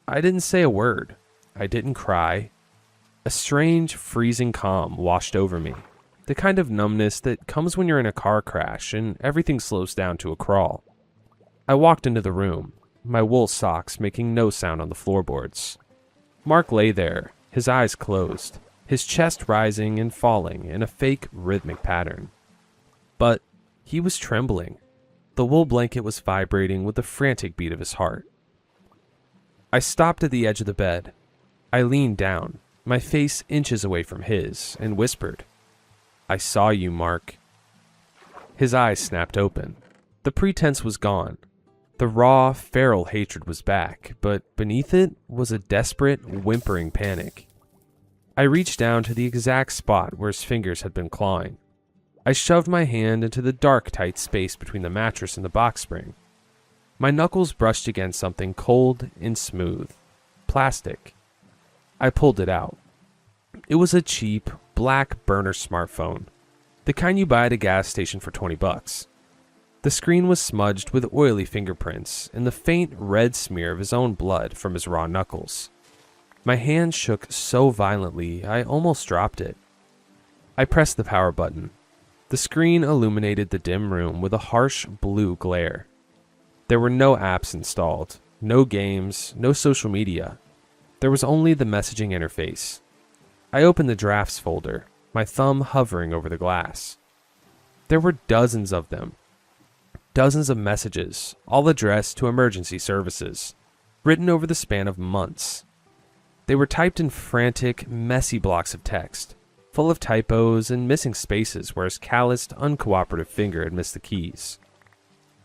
I didn't say a word. I didn't cry. A strange, freezing calm washed over me, the kind of numbness that comes when you're in a car crash and everything slows down to a crawl. I walked into the room, my wool socks making no sound on the floorboards. Mark lay there, his eyes closed, his chest rising and falling in a fake rhythmic pattern. But he was trembling. The wool blanket was vibrating with the frantic beat of his heart. I stopped at the edge of the bed. I leaned down, my face inches away from his, and whispered, "I saw you, Mark." His eyes snapped open. The pretense was gone. The raw, feral hatred was back, but beneath it was a desperate, whimpering panic. I reached down to the exact spot where his fingers had been clawing. I shoved my hand into the dark, tight space between the mattress and the box spring. My knuckles brushed against something cold and smooth. Plastic. I pulled it out. It was a cheap, black burner smartphone, the kind you buy at a gas station for $20. The screen was smudged with oily fingerprints and the faint red smear of his own blood from his raw knuckles. My hand shook so violently I almost dropped it. I pressed the power button. The screen illuminated the dim room with a harsh blue glare. There were no apps installed, no games, no social media. There was only the messaging interface. I opened the drafts folder, my thumb hovering over the glass. There were dozens of them. Dozens of messages, all addressed to emergency services, written over the span of months. They were typed in frantic, messy blocks of text, full of typos and missing spaces where his calloused, uncooperative finger had missed the keys.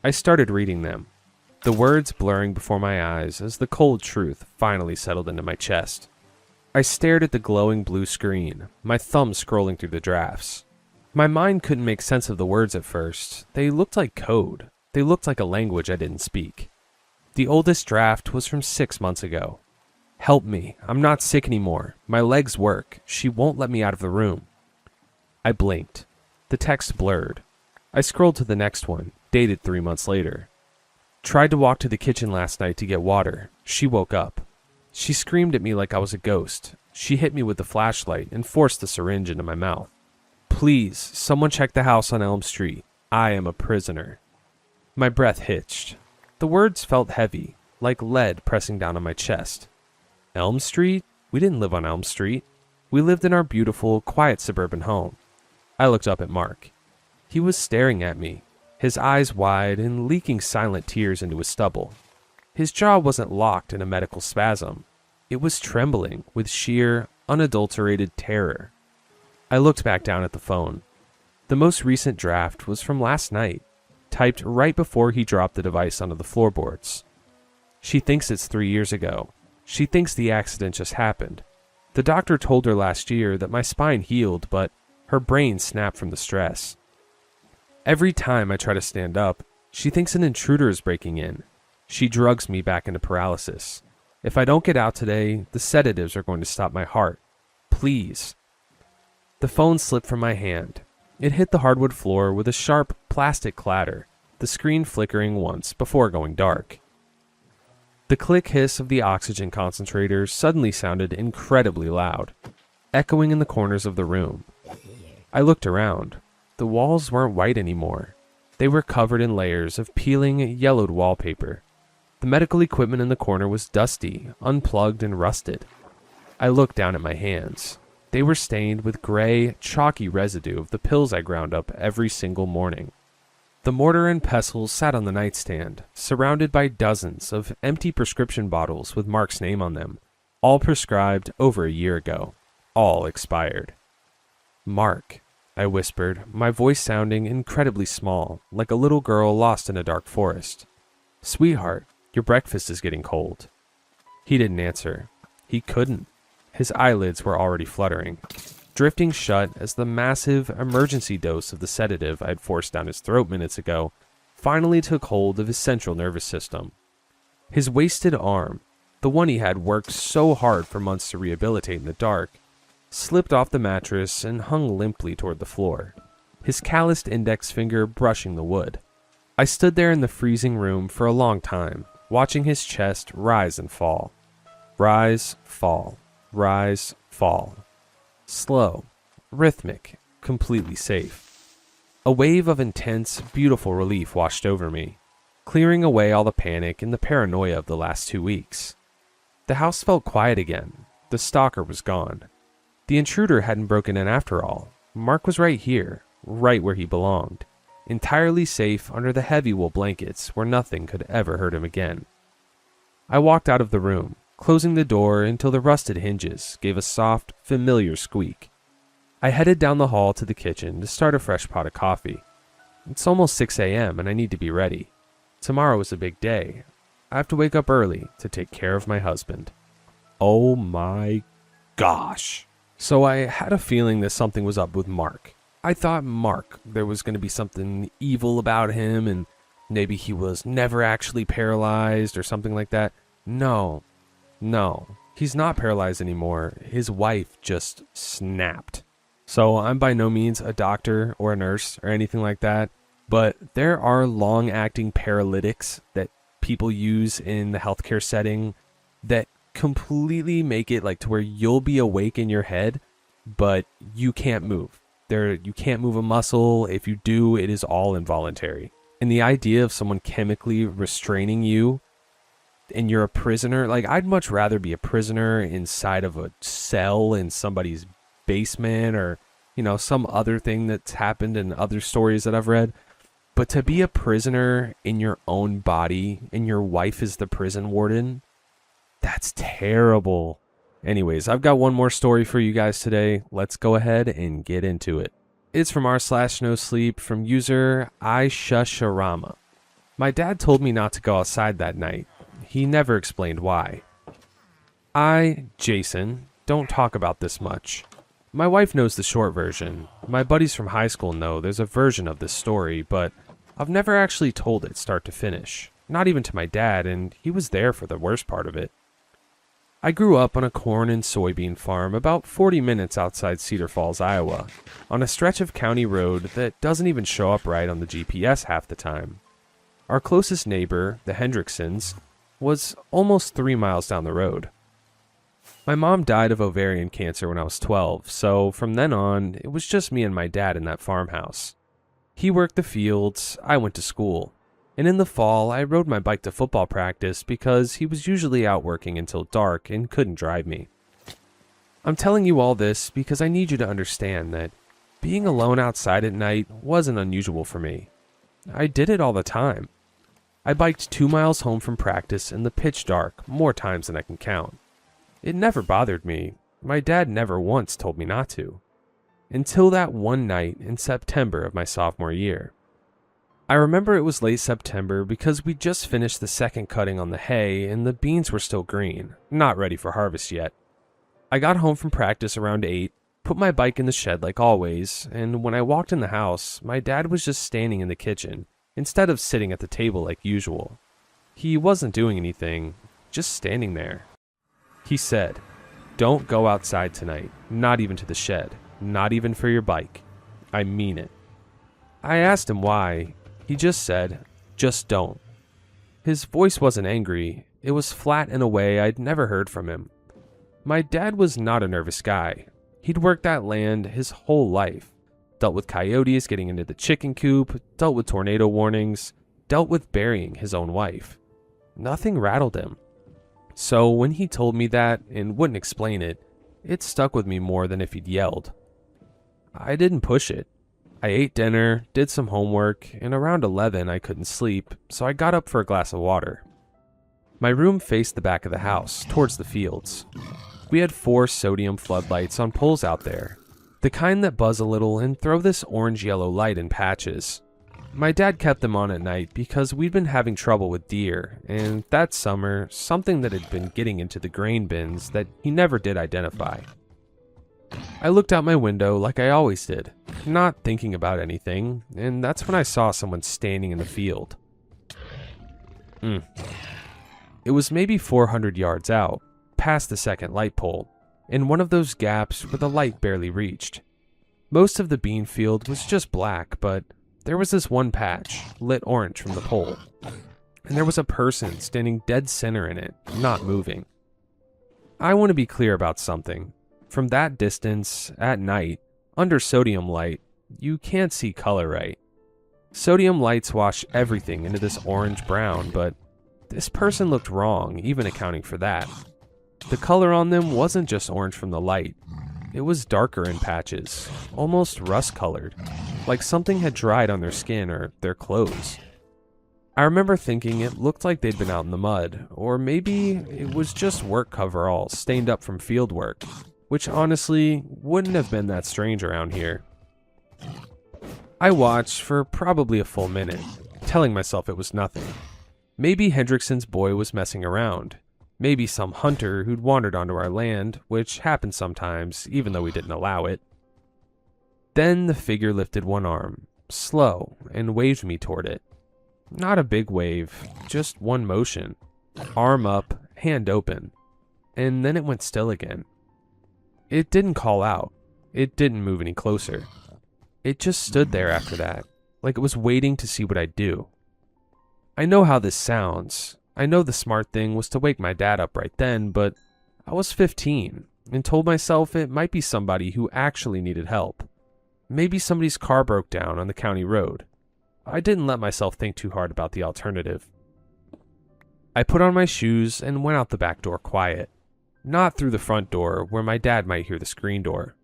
I started reading them. the words blurring before my eyes as the cold truth finally settled into my chest. I stared at the glowing blue screen, my thumb scrolling through the drafts. My mind couldn't make sense of the words at first. They looked like code. They looked like a language I didn't speak. The oldest draft was from 6 months ago. Help me. I'm not sick anymore. My legs work. She won't let me out of the room. I blinked. The text blurred. I scrolled to the next one, dated 3 months later. Tried to walk to the kitchen last night to get water. She woke up. She screamed at me like I was a ghost. She hit me with the flashlight and forced the syringe into my mouth. Please, someone check the house on Elm Street. I am a prisoner. My breath hitched. The words felt heavy, like lead pressing down on my chest. Elm Street? We didn't live on Elm Street. We lived in our beautiful, quiet suburban home. I looked up at Mark. He was staring at me, his eyes wide and leaking silent tears into his stubble. His jaw wasn't locked in a medical spasm. It was trembling with sheer, unadulterated terror. I looked back down at the phone. The most recent draft was from last night, typed right before he dropped the device onto the floorboards. She thinks it's 3 years ago. She thinks the accident just happened. The doctor told her last year that my spine healed, but her brain snapped from the stress. Every time I try to stand up, she thinks an intruder is breaking in. She drugs me back into paralysis. If I don't get out today, the sedatives are going to stop my heart. Please. The phone slipped from my hand. It hit the hardwood floor with a sharp plastic clatter, the screen flickering once before going dark. The click hiss of the oxygen concentrator suddenly sounded incredibly loud, echoing in the corners of the room. I looked around. The walls weren't white anymore. They were covered in layers of peeling, yellowed wallpaper. The medical equipment in the corner was dusty, unplugged, and rusted. I looked down at my hands. They were stained with gray, chalky residue of the pills I ground up every single morning. The mortar and pestle sat on the nightstand, surrounded by dozens of empty prescription bottles with Mark's name on them, all prescribed over a year ago, all expired. Mark, I whispered, my voice sounding incredibly small, like a little girl lost in a dark forest. Sweetheart, your breakfast is getting cold. He didn't answer. He couldn't. His eyelids were already fluttering, drifting shut as the massive emergency dose of the sedative I had forced down his throat minutes ago finally took hold of his central nervous system. His wasted arm, the one he had worked so hard for months to rehabilitate in the dark, slipped off the mattress and hung limply toward the floor, his calloused index finger brushing the wood. I stood there in the freezing room for a long time, watching his chest rise and fall. Rise, fall, rise, fall. Slow, rhythmic, completely safe. A wave of intense, beautiful relief washed over me, clearing away all the panic and the paranoia of the last 2 weeks. The house felt quiet again. The stalker was gone. The intruder hadn't broken in after all. Mark was right here, right where he belonged, entirely safe under the heavy wool blankets where nothing could ever hurt him again. I walked out of the room, closing the door until the rusted hinges gave a soft, familiar squeak. I headed down the hall to the kitchen to start a fresh pot of coffee. It's almost 6 a.m. and I need to be ready. Tomorrow is a big day. I have to wake up early to take care of my husband. Oh my gosh. So I had a feeling that something was up with Mark. I thought there was going to be something evil about him and maybe he was never actually paralyzed or something like that. No, he's not paralyzed anymore. His wife just snapped. So I'm by no means a doctor or a nurse or anything like that, but there are long-acting paralytics that people use in the healthcare setting that completely make it like to where you'll be awake in your head, but you can't move. You can't move a muscle. If you do, it is all involuntary. And the idea of someone chemically restraining you and you're a prisoner, like I'd much rather be a prisoner inside of a cell in somebody's basement or, some other thing that's happened in other stories that I've read. But to be a prisoner in your own body and your wife is the prison warden, that's terrible. Anyways, I've got one more story for you guys today. Let's go ahead and get into it. It's from r/no sleep from user iShusharama. My dad told me not to go outside that night. He never explained why. Jason, don't talk about this much. My wife knows the short version. My buddies from high school know there's a version of this story, but I've never actually told it start to finish. Not even to my dad, and he was there for the worst part of it. I grew up on a corn and soybean farm about 40 minutes outside Cedar Falls, Iowa, on a stretch of county road that doesn't even show up right on the GPS half the time. Our closest neighbor, the Hendricksons, was almost 3 miles down the road. My mom died of ovarian cancer when I was 12, so from then on, it was just me and my dad in that farmhouse. He worked the fields, I went to school, and in the fall, I rode my bike to football practice because he was usually out working until dark and couldn't drive me. I'm telling you all this because I need you to understand that being alone outside at night wasn't unusual for me. I did it all the time. I biked 2 miles home from practice in the pitch dark more times than I can count. It never bothered me. My dad never once told me not to. Until that one night in September of my sophomore year. I remember it was late September because we'd just finished the second cutting on the hay and the beans were still green, not ready for harvest yet. I got home from practice around 8, put my bike in the shed like always, and when I walked in the house, my dad was just standing in the kitchen, instead of sitting at the table like usual. He wasn't doing anything, just standing there. He said, "Don't go outside tonight, not even to the shed, not even for your bike. I mean it." I asked him why. He just said, "Just don't." His voice wasn't angry, it was flat in a way I'd never heard from him. My dad was not a nervous guy. He'd worked that land his whole life. Dealt with coyotes getting into the chicken coop, dealt with tornado warnings, dealt with burying his own wife. Nothing rattled him. So when he told me that and wouldn't explain it, it stuck with me more than if he'd yelled. I didn't push it. I ate dinner, did some homework, and around 11 I couldn't sleep, so I got up for a glass of water. My room faced the back of the house, towards the fields. We had 4 sodium floodlights on poles out there, the kind that buzz a little and throw this orange-yellow light in patches. My dad kept them on at night because we'd been having trouble with deer, and that summer, something that had been getting into the grain bins that he never did identify. I looked out my window like I always did, not thinking about anything, and that's when I saw someone standing in the field. It was maybe 400 yards out, past the second light pole, in one of those gaps where the light barely reached. Most of the bean field was just black, but there was this one patch, lit orange from the pole, and there was a person standing dead center in it, not moving. I want to be clear about something. From that distance, at night, under sodium light, you can't see color right. Sodium lights wash everything into this orange-brown, but this person looked wrong, even accounting for that. The color on them wasn't just orange from the light. It was darker in patches, almost rust-colored, like something had dried on their skin or their clothes. I remember thinking it looked like they'd been out in the mud, or maybe it was just work coveralls stained up from field work, which honestly wouldn't have been that strange around here. I watched for probably a full minute, telling myself it was nothing. Maybe Hendrickson's boy was messing around. Maybe some hunter who'd wandered onto our land, which happened sometimes, even though we didn't allow it. Then the figure lifted one arm, slow, and waved me toward it. Not a big wave, just one motion. Arm up, hand open. And then it went still again. It didn't call out. It didn't move any closer. It just stood there after that, like it was waiting to see what I'd do. I know how this sounds. I know the smart thing was to wake my dad up right then, but I was 15 and told myself it might be somebody who actually needed help. Maybe somebody's car broke down on the county road. I didn't let myself think too hard about the alternative. I put on my shoes and went out the back door quiet. Not through the front door, where my dad might hear the screen door.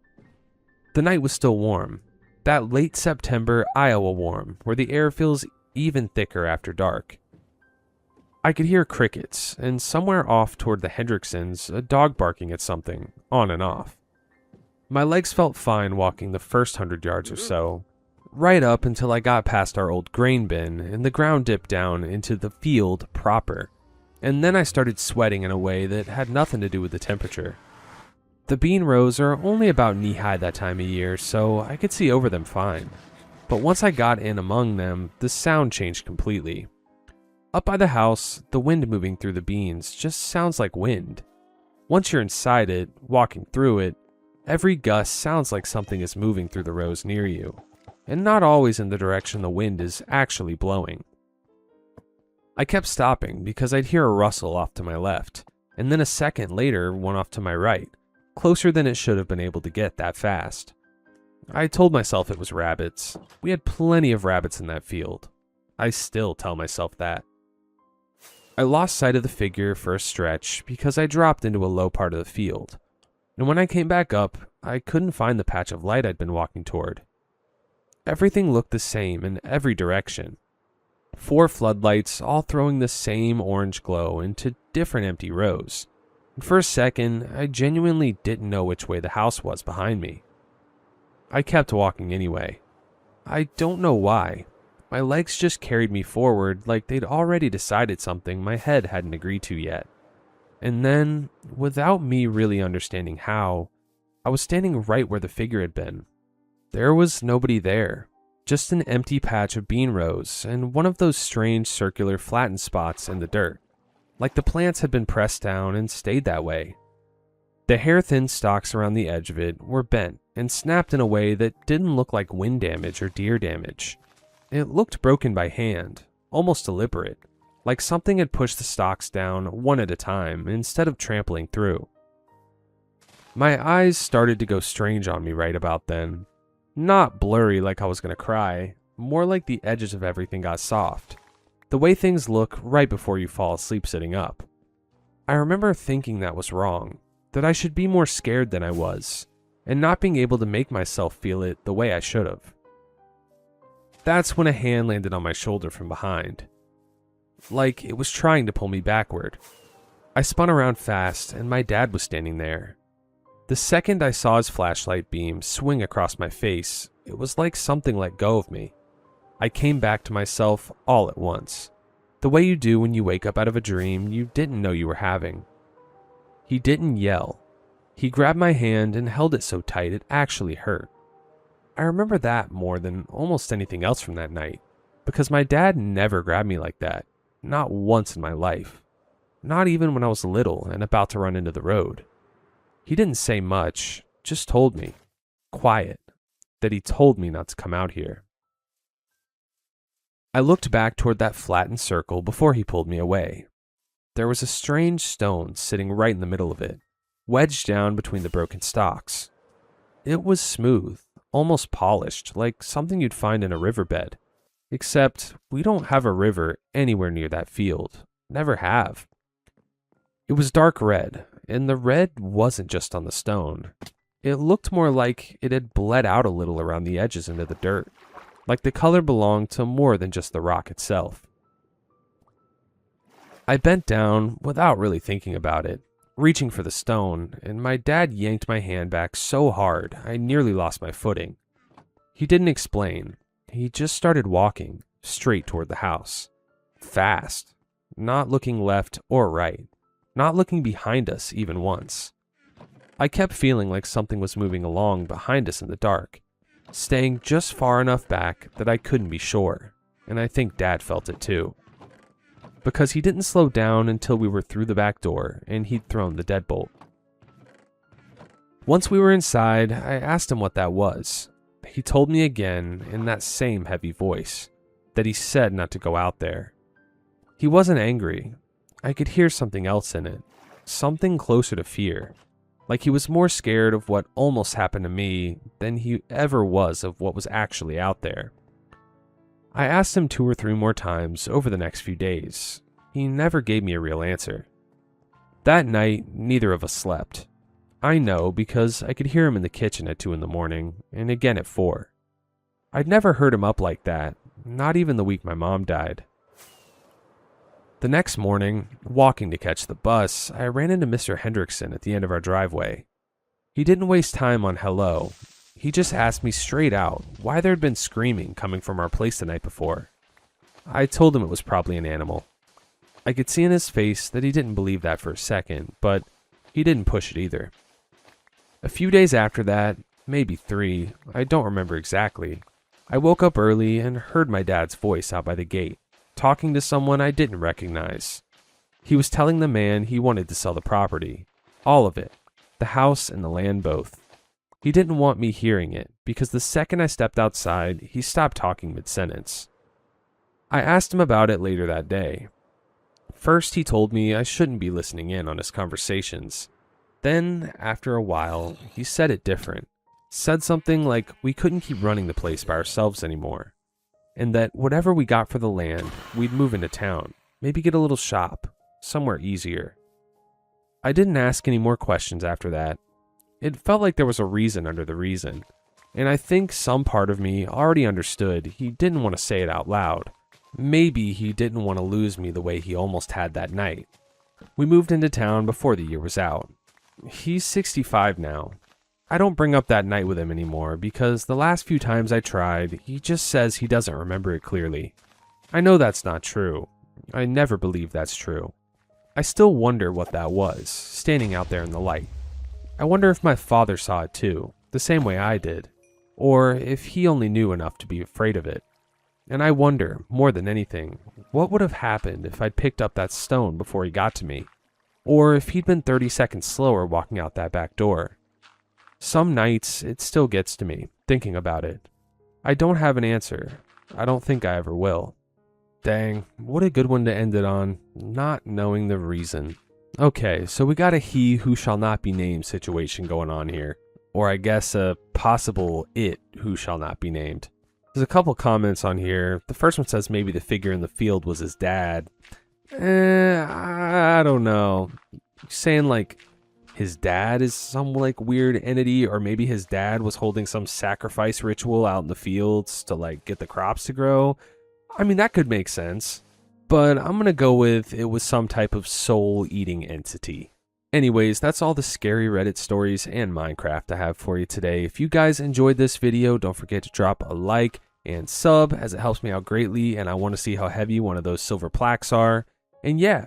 The night was still warm. That late September Iowa warm, where the air feels even thicker after dark. I could hear crickets, and somewhere off toward the Hendricksons, a dog barking at something, on and off. My legs felt fine walking the first 100 yards or so. right up until I got past our old grain bin and the ground dipped down into the field proper. And then I started sweating in a way that had nothing to do with the temperature. The bean rows are only about knee-high that time of year, so I could see over them fine. But once I got in among them, the sound changed completely. Up by the house, the wind moving through the beans just sounds like wind. Once you're inside it, walking through it, every gust sounds like something is moving through the rows near you, and not always in the direction the wind is actually blowing. I kept stopping because I'd hear a rustle off to my left, and then a second later one off to my right, closer than it should have been able to get that fast. I told myself it was rabbits. We had plenty of rabbits in that field. I still tell myself that. I lost sight of the figure for a stretch because I dropped into a low part of the field, and when I came back up, I couldn't find the patch of light I'd been walking toward. Everything looked the same in every direction. 4 floodlights all throwing the same orange glow into different empty rows. And for a second, I genuinely didn't know which way the house was behind me. I kept walking anyway. I don't know why. My legs just carried me forward like they'd already decided something my head hadn't agreed to yet. And then, without me really understanding how, I was standing right where the figure had been. There was nobody there, just an empty patch of bean rows and one of those strange circular flattened spots in the dirt, like the plants had been pressed down and stayed that way. The hair-thin stalks around the edge of it were bent and snapped in a way that didn't look like wind damage or deer damage. It looked broken by hand, almost deliberate, like something had pushed the stalks down one at a time instead of trampling through. My eyes started to go strange on me right about then. Not blurry like I was going to cry, more like the edges of everything got soft. The way things look right before you fall asleep sitting up. I remember thinking that was wrong, that I should be more scared than I was, and not being able to make myself feel it the way I should have. That's when a hand landed on my shoulder from behind, like it was trying to pull me backward. I spun around fast, and my dad was standing there. The second I saw his flashlight beam swing across my face, it was like something let go of me. I came back to myself all at once, the way you do when you wake up out of a dream you didn't know you were having. He didn't yell. He grabbed my hand and held it so tight it actually hurt. I remember that more than almost anything else from that night, because my dad never grabbed me like that, not once in my life, not even when I was little and about to run into the road. He didn't say much, just told me, quiet, that he told me not to come out here. I looked back toward that flattened circle before he pulled me away. There was a strange stone sitting right in the middle of it, wedged down between the broken stalks. It was smooth, almost polished, like something you'd find in a riverbed. Except we don't have a river anywhere near that field. Never have. It was dark red, and the red wasn't just on the stone. It looked more like it had bled out a little around the edges into the dirt, like the color belonged to more than just the rock itself. I bent down without really thinking about it, reaching for the stone, and my dad yanked my hand back so hard I nearly lost my footing. He didn't explain. He just started walking straight toward the house. Fast, not looking left or right, not looking behind us even once. I kept feeling like something was moving along behind us in the dark, staying just far enough back that I couldn't be sure, and I think Dad felt it too. Because he didn't slow down until we were through the back door and he'd thrown the deadbolt. Once we were inside, I asked him what that was. He told me again in that same heavy voice that he said not to go out there. He wasn't angry. I could hear something else in it, something closer to fear, like he was more scared of what almost happened to me than he ever was of what was actually out there. I asked him 2 or 3 more times over the next few days. He never gave me a real answer. That night, neither of us slept. I know because I could hear him in the kitchen at 2 in the morning and again at 4. I'd never heard him up like that, not even the week my mom died. The next morning, walking to catch the bus, I ran into Mr. Hendrickson at the end of our driveway. He didn't waste time on hello. He just asked me straight out why there had been screaming coming from our place the night before. I told him it was probably an animal. I could see in his face that he didn't believe that for a second, but he didn't push it either. A few days after that, maybe 3, I don't remember exactly, I woke up early and heard my dad's voice out by the gate, talking to someone I didn't recognize. He was telling the man he wanted to sell the property, all of it, the house and the land both. He didn't want me hearing it because the second I stepped outside, he stopped talking mid-sentence. I asked him about it later that day. First, he told me I shouldn't be listening in on his conversations. Then, after a while, he said it different. Said something like we couldn't keep running the place by ourselves anymore, and that whatever we got for the land, we'd move into town, maybe get a little shop, somewhere easier. I didn't ask any more questions after that. It felt like there was a reason under the reason, and I think some part of me already understood he didn't want to say it out loud. Maybe he didn't want to lose me the way he almost had that night. We moved into town before the year was out. He's 65 now. I don't bring up that night with him anymore because the last few times I tried, he just says he doesn't remember it clearly. I know that's not true. I never believe that's true. I still wonder what that was, standing out there in the light. I wonder if my father saw it too, the same way I did, or if he only knew enough to be afraid of it. And I wonder, more than anything, what would have happened if I'd picked up that stone before he got to me, or if he'd been 30 seconds slower walking out that back door. Some nights, it still gets to me, thinking about it. I don't have an answer. I don't think I ever will. Dang, what a good one to end it on, not knowing the reason. Okay, so we got a he who shall not be named situation going on here. Or I guess a possible it who shall not be named. There's a couple comments on here. The first one says maybe the figure in the field was his dad. I don't know. Saying like his dad is some like weird entity, or maybe his dad was holding some sacrifice ritual out in the fields to like get the crops to grow. I mean, that could make sense. But I'm gonna go with it was some type of soul-eating entity. Anyways, that's all the scary Reddit stories and Minecraft I have for you today. If you guys enjoyed this video, don't forget to drop a like and sub, as it helps me out greatly, and I want to see how heavy one of those silver plaques are. And yeah,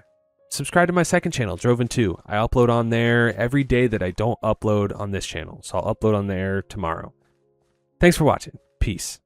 subscribe to my second channel, Droven2. I upload on there every day that I don't upload on this channel, so I'll upload on there tomorrow. Thanks for watching. Peace.